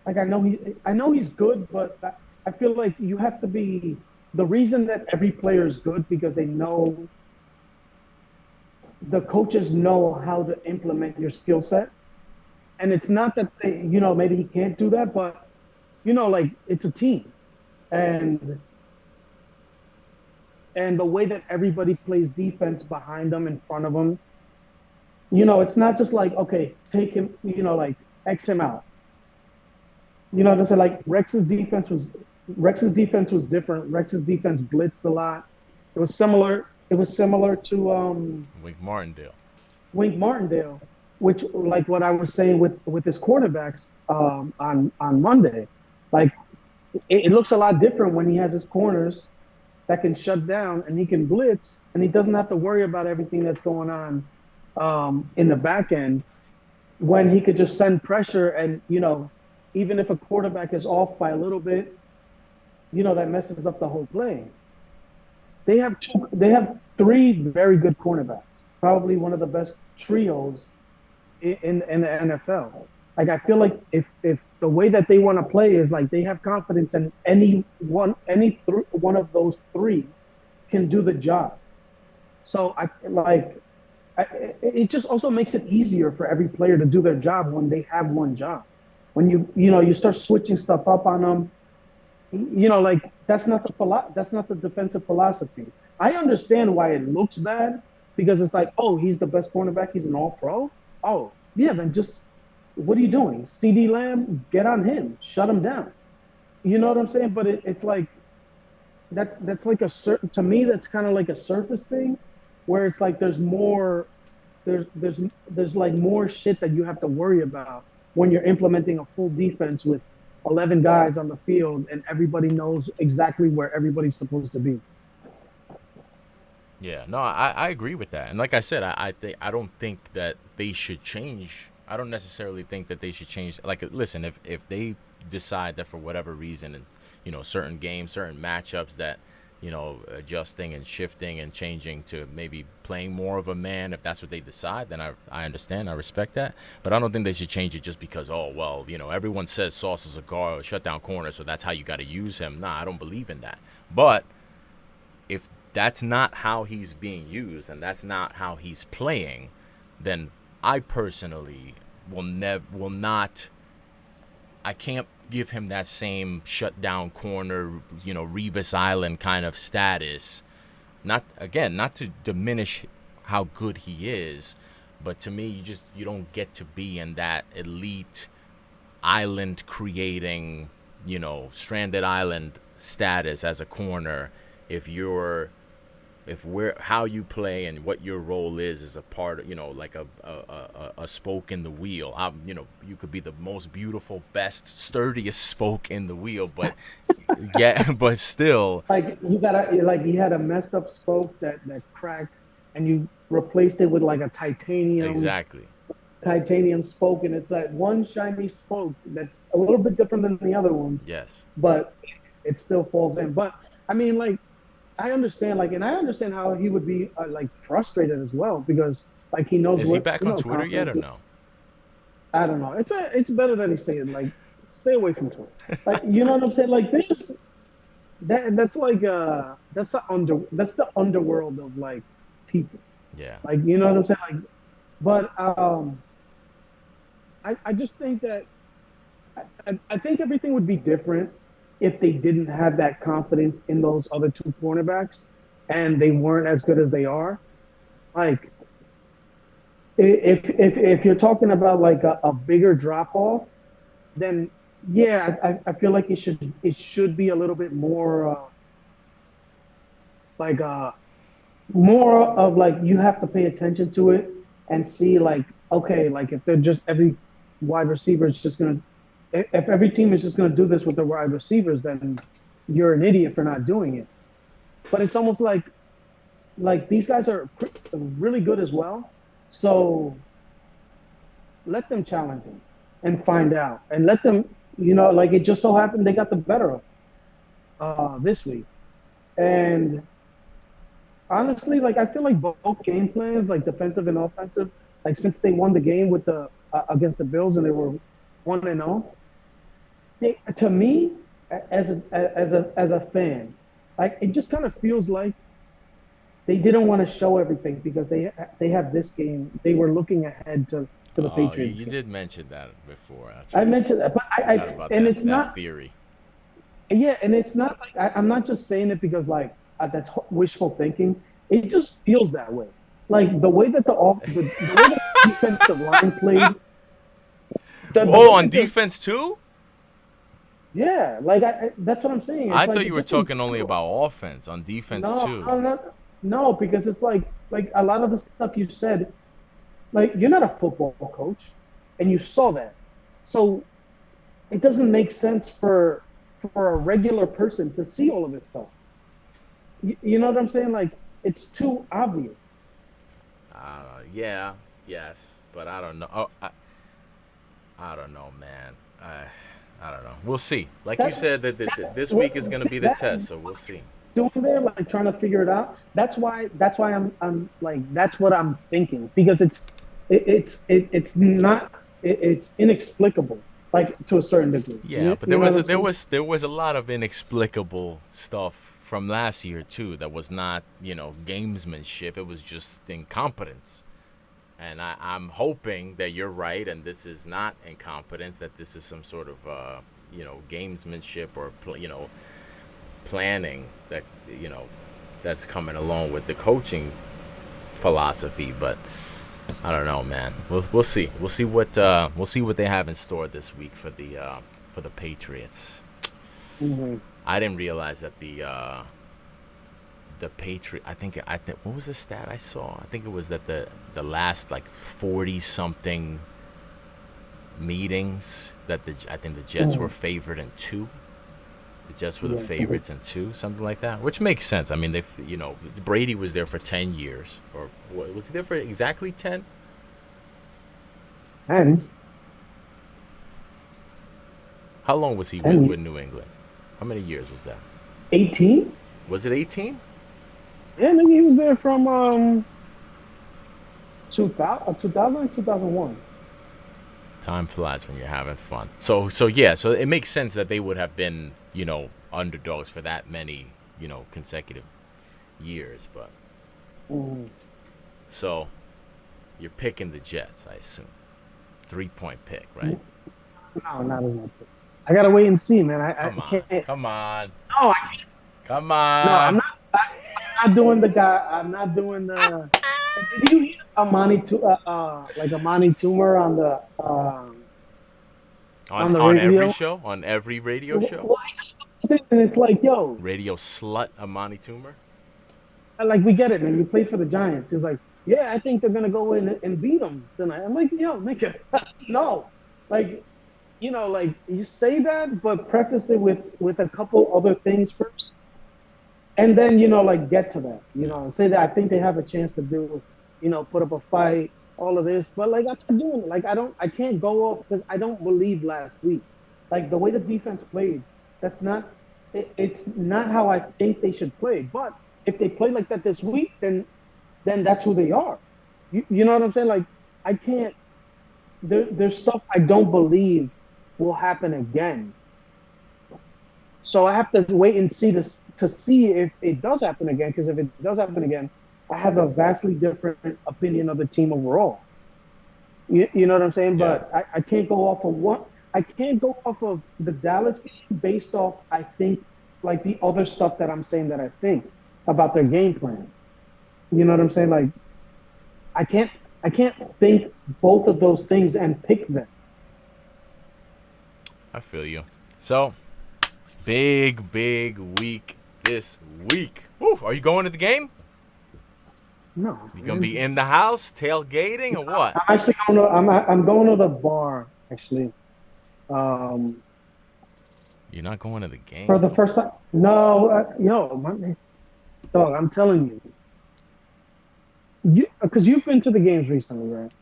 I know he's good, but I feel like you have to be the reason that every player is good because they know the coaches know how to implement your skill set. And it's not that maybe he can't do that, but like it's a team. And and the way that everybody plays defense behind them, in front of them. It's not just like, okay, take him, like X him out. You know what I'm saying? Like Rex's defense was different. Rex's defense blitzed a lot. It was similar. It was similar to Wink Martindale. Wink Martindale, which, like what I was saying with his quarterbacks on Monday. Like it looks a lot different when he has his corners that can shut down and he can blitz and he doesn't have to worry about everything that's going on in the back end, when he could just send pressure. And even if a quarterback is off by a little bit, that messes up the whole play. They have three very good cornerbacks, probably one of the best trios in the NFL. Like I feel like if the way that they want to play is like they have confidence in one of those three can do the job. So it just also makes it easier for every player to do their job when they have one job. When you start switching stuff up on them, like that's not the defensive philosophy. I understand why it looks bad, because it's like, oh, he's the best cornerback, he's an all pro. Oh, yeah, then just what are you doing? CD Lamb, get on him, shut him down. You know what I'm saying? But it's like that's like a certain, to me that's kind of like a surface thing, where it's like there's like more shit that you have to worry about when you're implementing a full defense with 11 guys on the field and everybody knows exactly where everybody's supposed to be. Yeah, no, I agree with that. And like I said, I don't think that they should change. I don't necessarily think that they should change. Like, listen, if they decide that for whatever reason, and certain games, certain matchups, that adjusting and shifting and changing to maybe playing more of a man, if that's what they decide, then I understand, I respect that. But I don't think they should change it just because, oh well, everyone says Sauce is a guard, shutdown corner, so that's how you got to use him. Nah, I don't believe in that. But if that's not how he's being used and that's not how he's playing, then I personally will not. I can't give him that same shutdown corner, Revis Island kind of status. Not to diminish how good he is, but to me, you don't get to be in that elite island creating, stranded island status as a corner if how you play and what your role is a part of, like a spoke in the wheel. You could be the most beautiful, best, sturdiest spoke in the wheel, but yeah, but still, Like you had a messed up spoke that cracked, and you replaced it with like a exactly. titanium spoke, and it's that one shiny spoke that's a little bit different than the other ones. Yes. But it still falls in. But I mean, like, I understand, like, and I understand how he would be like frustrated as well, because like he knows Is he back on Twitter yet or no? I don't know. It's better that he's saying, like, stay away from Twitter. Like, you know what I'm saying? Like, there's that's like that's the underworld of like people. Yeah. Like, you know what I'm saying? Like, but I just think that I think everything would be different if they didn't have that confidence in those other two cornerbacks and they weren't as good as they are. Like, if you're talking about like a bigger drop off, then yeah, I feel like it should be a little bit more like more of like you have to pay attention to it and see, like, okay, like if they're just every wide receiver is just gonna, if every team is just gonna do this with their wide receivers, then you're an idiot for not doing it. But it's almost like these guys are really good as well, so let them challenge them and find out, and let them, like, it just so happened they got the better of this week. And honestly, like, I feel like both game plans, like defensive and offensive, like since they won the game with the against the Bills and they were 1-0, to me, as a fan, like, it just kind of feels like they didn't want to show everything because they have this game. They were looking ahead to the Patriots. You did mention that before. That's I right. mentioned that, but Forgot about and that, it's that not, theory. yeah, and it's not like I'm not just saying it because like that's wishful thinking. It just feels that way. Like the way that the way that the defensive line played, the Oh, way on that the defense too? yeah, like that's what I'm saying. I It's thought like you were just in talking only general. about offense. On defense No, too. no, no, no, because it's like a lot of the stuff you said. Like you're not a football coach, and you saw that, so it doesn't make sense for a regular person to see all of this stuff. You know what I'm saying? Like it's too obvious. Yeah, yes, but I don't know. I don't know, man. I don't know. We'll see. Like you That said, that this week is going to be the that test, so we'll see. doing there, like trying to figure it out. That's why I'm like that's what I'm thinking because it's not it's inexplicable like to a certain degree. Yeah, but You know what I'm there saying? was a lot of inexplicable stuff from last year too. That was not gamesmanship. It was just incompetence. And I'm hoping that you're right, and this is not incompetence. That this is some sort of gamesmanship or planning that that's coming along with the coaching philosophy. But I don't know, man. We'll see. We'll see what they have in store this week for the Patriots. Mm-hmm. I didn't realize that the Patriot. I think what was the stat I saw? I think it was that the last like 40 something meetings that I think the Jets were favored in two. The Jets were the favorites in two, something like that, which makes sense. I mean, Brady was there for 10 years, or was he there for exactly 10? And How long was he 10, with New England? How many years was that? 18. Was it 18? Yeah, I think he was there from 2000 2001. Time flies when you're having fun. So yeah, so it makes sense that they would have been, underdogs for that many, consecutive years. But Mm. so you're picking the Jets, I assume. 3-point pick, right? No, not as much. I gotta wait and see, man. I Come on, can't. come on, No, I can't. come No, on. I'm not doing the guy. I'm not doing the. Did you hear Amani to like Amani Tumor On on the on every radio? show, on every radio show, Well, he just said, and it's like, yo, radio slut Amani Toomer. like we get it, man. You play for the Giants. He's like, yeah, I think they're gonna go in and beat them tonight. I'm like, yo, make it no, like like you say that, but preface it with a couple other things first, and then like get to that. Say that I think they have a chance to do, put up a fight, all of this, but like I'm not doing it. Like I can't go off because I don't believe last week. Like the way the defense played, that's not. It's not how I think they should play. But if they play like that this week, then that's who they are. You know what I'm saying? Like I can't. There's stuff I don't believe will happen again. So I have to wait and see this to see if it does happen again. Because if it does happen again, I have a vastly different opinion of the team overall. You know what I'm saying? Yeah. But I can't go off of what I can't go off of the Dallas game based off I think like the other stuff that I'm saying that I think about their game plan. You know what I'm saying? Like I can't I can't think both of those things and pick them. I feel you. So, big week this week. Woo, are you going to the game? No, You gonna be in the house tailgating or what? I'm actually going to. I'm going to the bar actually. Um, You're not going to the game. for the first time. No, dog. I'm telling because you've been to the games recently, right?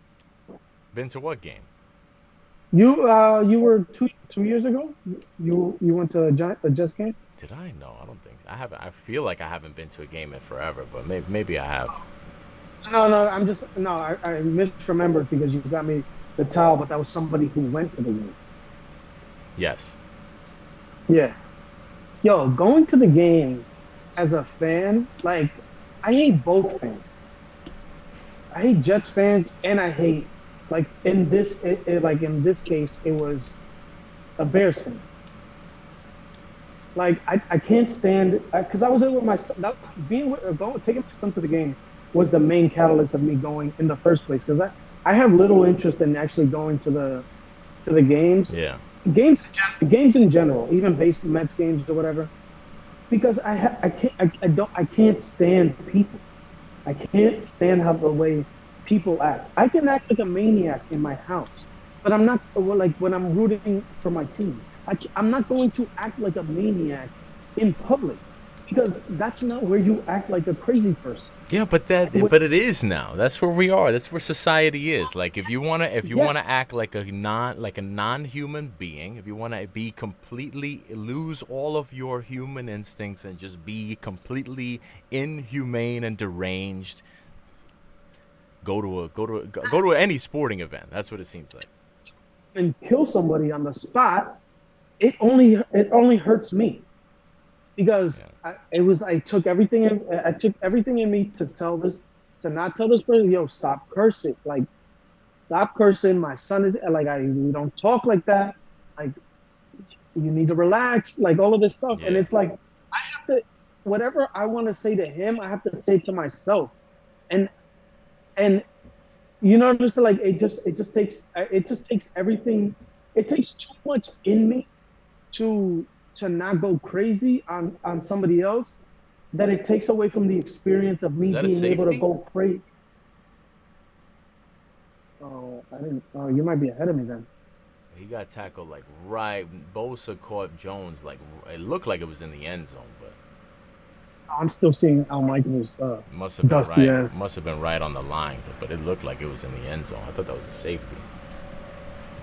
Been to what game? You were two years ago. You went to a Jets game. Did I? No, I don't think I haven't. I feel like I haven't been to a game in forever, but maybe I have. No. I misremembered because you got me the towel, but that was somebody who went to the game. Yes. Yeah. Yo, going to the game as a fan, like, I hate both fans. I hate Jets fans, and I hate, like, in this case, it was a Bears fans. Like I can't stand because I was there with my son. That, being with, going taking my son to the game was the main catalyst of me going in the first place. Because I have little interest in actually going to the games, Yeah. games in general, even base Mets games or whatever. Because I don't I can't stand people. I can't stand how the way people act. I can act like a maniac in my house, but I'm not well, like when I'm rooting for my team. I'm not going to act like a maniac in public because that's not where you act like a crazy person. Yeah, but And but it is now. That's where we are. That's where society is. Like if you yeah, wanna act like a non-human being, if you wanna be completely lose all of your human instincts and just be completely inhumane and deranged, go to any sporting event. That's what it seems like. and kill somebody on the spot, it only hurts me because Yeah. I took everything in me to tell this to not tell this person, yo, stop cursing, like stop cursing. My son is like I we don't talk like that. Like you need to relax, like all of this stuff. And Yeah. it's like I have to whatever I want to say to him, I have to say to myself. And and you know what I'm saying? Like it just takes everything. It takes too much in me to not go crazy on somebody else that it takes away from the experience of Is me that a being able to safety? go crazy. Oh, I didn't. Oh, you might be ahead of me then. He got tackled like right. Bosa caught Jones like it looked like it was in the end zone, but I'm still seeing Al Michaels must have been dusty right. ass. Must have been right on the line, but it looked like it was in the end zone. I thought that was a safety.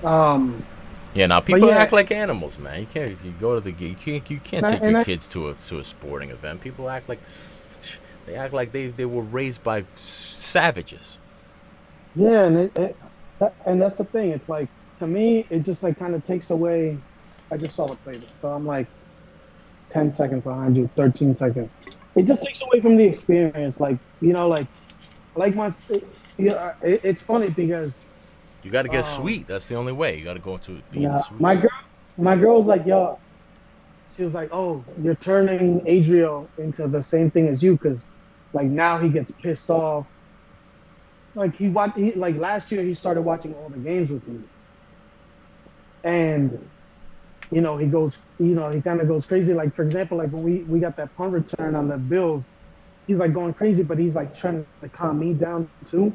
Um, Yeah, now but people yeah, act like animals, man. You can't. You go to the. You can't take your and I kids to a sporting event. People act like they act like they were raised by savages. yeah, and and that's the thing. It's like to me, it just like kind of takes away. I just saw the play, so I'm like 10 seconds behind you, 13 seconds. It just takes away from the experience. Like like my, yeah, it's funny because You got to get um, sweet. That's the only way. You got to go into you being know, sweet. my girl was like, yo, she was like, oh, you're turning Adriel into the same thing as you, because like now he gets pissed off. Like like last year he started watching all the games with me, and he kind of goes crazy. Like for example, like when we got that punt return on the Bills, he's like going crazy, but he's like trying to calm me down too,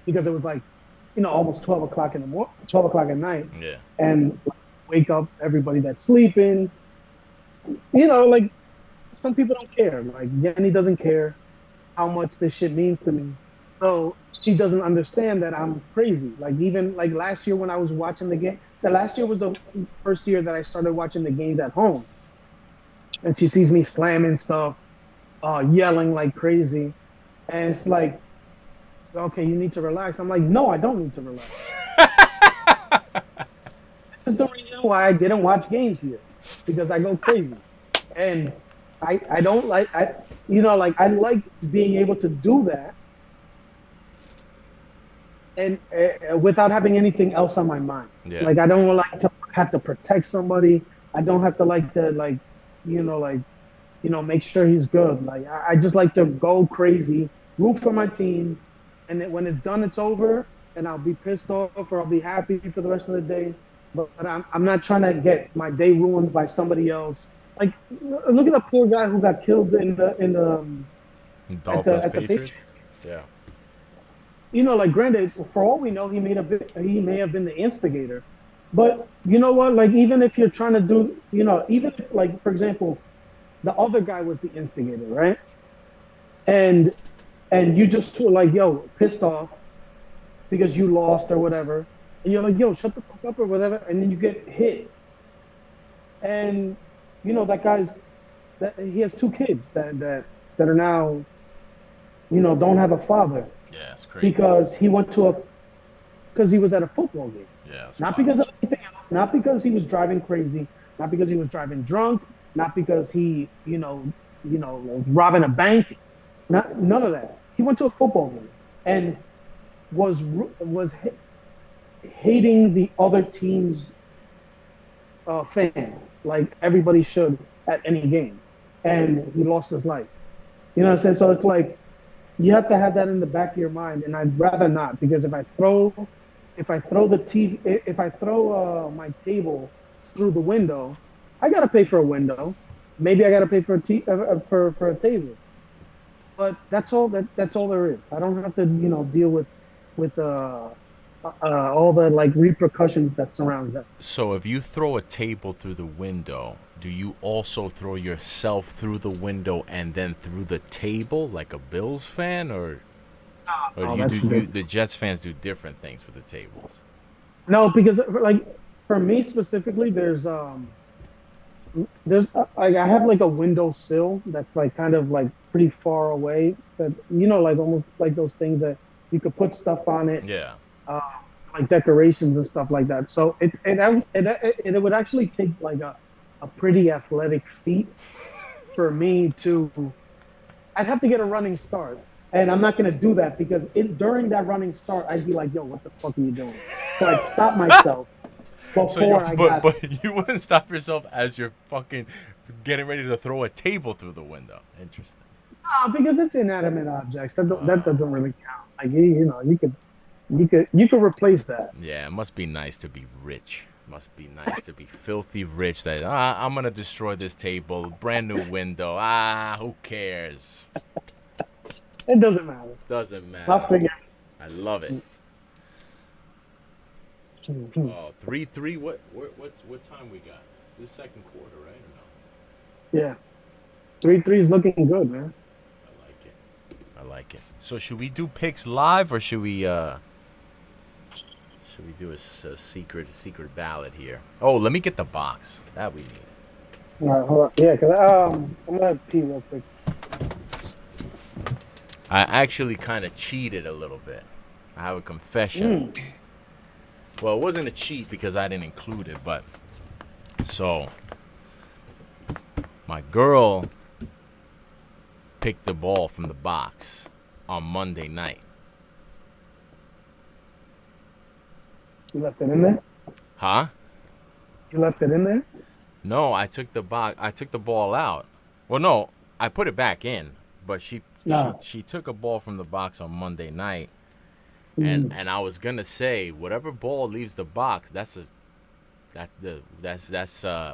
because it was like almost 12 o'clock in the morning, 12 o'clock at night, Yeah. and wake up everybody that's sleeping. Like some people don't care. Like Jenny doesn't care how much this shit means to me. So she doesn't understand that I'm crazy. Like even like last year when I was watching the game, the last year was the first year that I started watching the games at home. And she sees me slamming stuff, yelling like crazy. And it's like, okay, you need to relax. I'm like, no, I don't need to relax. This is the reason why I didn't watch games here, because I go crazy. And I don't like like I like being able to do that and without having anything else on my mind. Yeah. Like I don't like to have to protect somebody. I don't have to like to like make sure he's good. Like I just like to go crazy, root for my team, and then when it's done, it's over, and I'll be pissed off or I'll be happy for the rest of the day. But I'm not trying to get my day ruined by somebody else. Like look at the poor guy who got killed in the Dolphins, at the Patriots. Patriots. Yeah. Like granted, for all we know, he may have been the instigator. But you know what? Like even if you're trying to do, even if, like for example, the other guy was the instigator, right? And you just were like, yo, pissed off because you lost or whatever, and you're like, yo, shut the fuck up or whatever, and then you get hit, and that that he has two kids that are now don't have a father Yeah, it's crazy. because because he was at a football game. Yeah, it's Not wild. because of anything else, not because he was driving crazy, not because he was driving drunk, not because he, was robbing a bank, not none of that. He went to a football game and was hating the other team's fans, like everybody should at any game, and he lost his life. You know what I'm saying? So it's like you have to have that in the back of your mind, and I'd rather not because if I throw the TV, if I throw my table through the window, I gotta pay for a window. Maybe I gotta pay for for a table, but that's all there is. I don't have to deal with all the like repercussions that surround that. So if you throw a table through the window, do you also throw yourself through the window and then through the table like a Bills fan, or do Oh, you do that's you ridiculous. the Jets fans do different things with the tables? No, because like for me specifically, there's like I have like a window sill that's like kind of like pretty far away that like almost like those things that you could put stuff on it, Yeah. uh, like decorations and stuff like that. So it would actually take like a pretty athletic feat for me to. I'd have to get a running start, and I'm not gonna do that because during that running start I'd be like, "Yo, what the fuck are you doing?" So I'd stop myself So you before I but got. but you wouldn't stop yourself as you're fucking getting ready to throw a table through the window. Interesting. Because it's inanimate objects. That doesn't really count. Like you could replace that. Yeah, it must be nice to be rich. Must be nice to be filthy rich. That I'm gonna destroy this table. Brand new window. Who cares? It doesn't matter. Doesn't I matter. figure. I love it. Mhm. Oh, 3-3. What time we got? This second quarter, right? Or no? Yeah, 3-3 is looking good, man. I like it. I like it. So should we do picks live or should we do a secret ballot here? Oh, let me get the box that we need. All right, hold on. Yeah, cause I'm gonna pee real quick. I actually kind of cheated a little bit. I have a confession. Mm. Well, it wasn't a cheat because I didn't include it, but so my girl picked the ball from the box on Monday night. You left it in there. Huh? You left it in there. No, I took the ball out. Well, no, I put it back in, but No. she took a ball from the box on Monday night, Mm. and I was gonna say whatever ball leaves the box, that's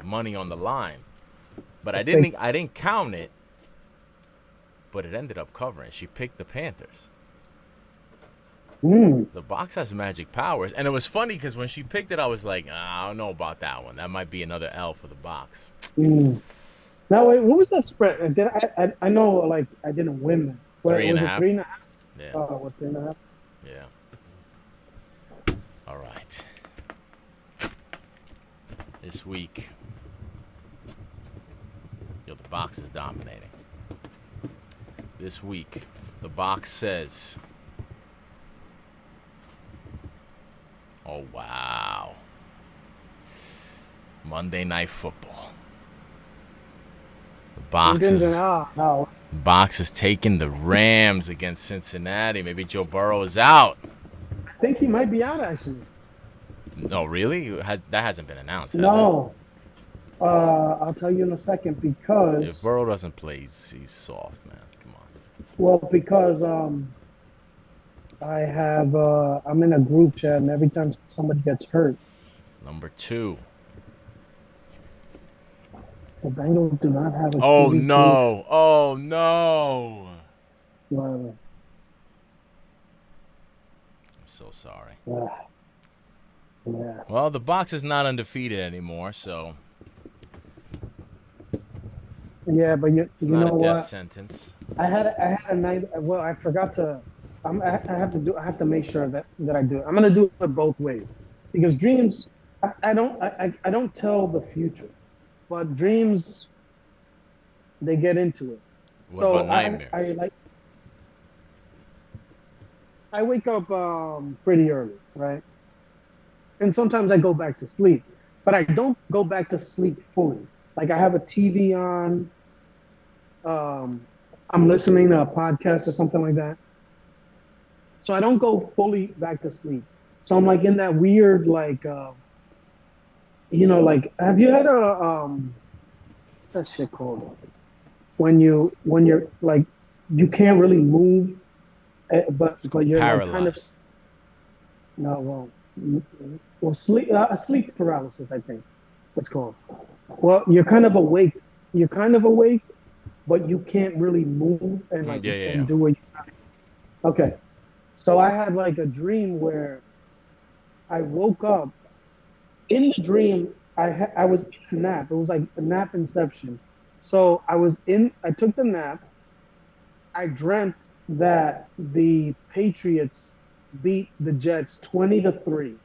money on the line. But That's big. I didn't count it, but it ended up covering. She picked the Panthers. Mm. The box has magic powers, and it was funny because when she picked it, I was like, I don't know about that one. That might be another L for the box. Mm. Now wait, what was that spread? Did I know like I didn't win that. What Three and was a it? Three half. and a half? Yeah, Oh, it was 3.5. yeah. All right. This week, yo, the box is dominating. This week, the box says, "Oh wow, Monday Night Football." The No. box is taking the Rams against Cincinnati. Maybe Joe Burrow is out. I think he might be out actually. No, really? That hasn't been announced, has it? No. I'll tell you in a second If Burrow doesn't play, he's soft, man. Come on. because I'm in a group chat and every time somebody gets hurt, Number 2. the Bengals do not have a Oh QB2. no! Oh no! Uh, I'm so sorry. yeah. Well, the box is not undefeated anymore, so Yeah, but it's you not know a death what? sentence. I had a night. Well, I forgot to. I have to make sure that I do it. I'm gonna do it both ways because dreams. I don't tell the future, but dreams they get into it. What about So I nightmares? like I wake up pretty early, right? And sometimes I go back to sleep, but I don't go back to sleep fully. Like I have a TV on. Um, I'm listening to a podcast or something like that. So I don't go fully back to sleep. So I'm like in that weird like have you had a that shit called when you're like you can't really move, It's but called you're like kind of paralyzed. no well sleep paralysis I think it's called. Well, you're kind of awake, but you can't really move and Mm, like yeah, yeah, and yeah. do what you okay. So I had like a dream where I woke up in the dream. I was in a nap. It was like a nap inception. So I took the nap. I dreamt that the Patriots beat the Jets 20-3.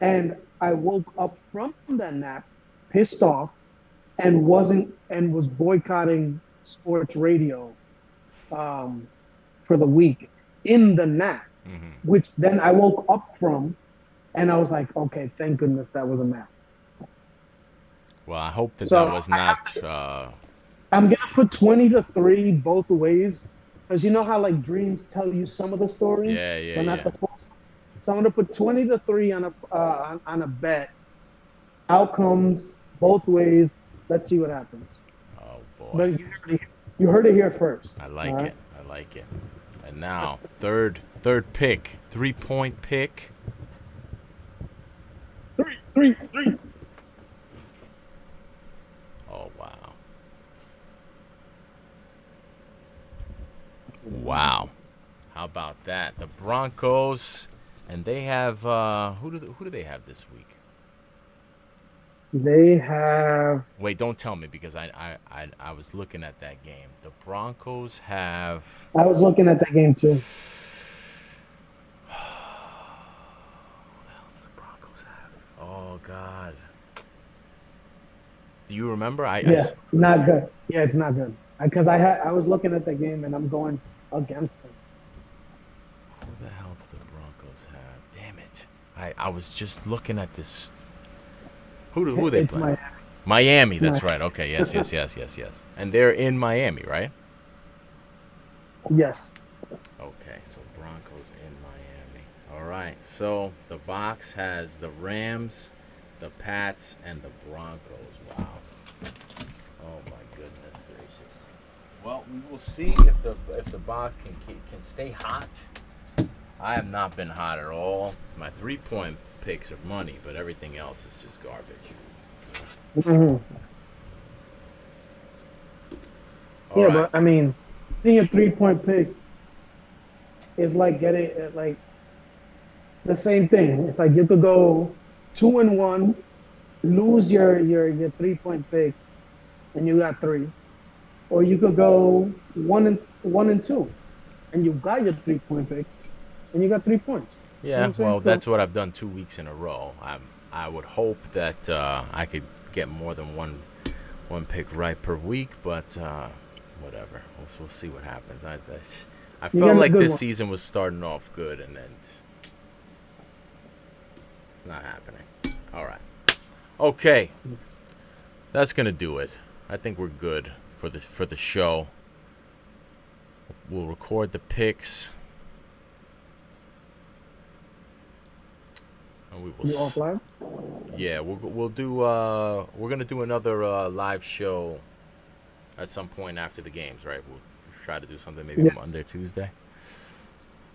And I woke up from that nap pissed off and was boycotting sports radio um, for the week in the nap, Hmm. which then I woke up from and I was like, okay, thank goodness that was a nap. Well, I hope that So that was not. I'm gonna put 20-3 both ways because you know how like dreams tell you some of the story, Yeah, yeah, but not yeah. the full. So I'm gonna put 20-3 on a bet. Outcomes both ways. Let's see what happens. Oh boy, But you heard it here first. I All like right. it. I like it. And now third pick, 3-point pick. Three. Oh wow, wow. How about that? The Broncos, and they have who do they have this week? They have. Wait, don't tell me because I was looking at that game. The Broncos have. I was looking at that game too. Who the hell do the Broncos have? Oh God. Do you remember? Yeah, not good. Yeah, it's not good. Because I was looking at the game and I'm going against them. Who the hell do the Broncos have? Damn it! I was just looking at this. Who are they It's playing? my Miami. it's my That's right. Okay. Yes. And they're in Miami, right? yes. Okay. So Broncos in Miami. All right. So the box has the Rams, the Pats, and the Broncos. Wow. Oh my goodness gracious. Well, we will see if the box can stay hot. I have not been hot at all. My 3-point picks are money, but everything else is just garbage. Mhm. All Yeah, right. but I mean, being a 3 point pick is like getting like the same thing. It's like you could go 2-1, lose your 3 point pick, and you got three, or you could go 1-2, and you got your 3 point pick, and you got 3 points. You know what Yeah. I'm saying? Well, So that's what I've done 2 weeks in a row. I would hope that I could get more than one pick right per week, but whatever. We'll see what happens. I you felt got a like good this one. season was starting off good, and then it's not happening. All right. Okay. That's gonna do it. I think we're good for the show. We'll record the picks, and we will. You offline? Yeah, we'll do. We're gonna do another live show at some point after the games, right? We'll try to do something maybe Yeah. Monday, Tuesday.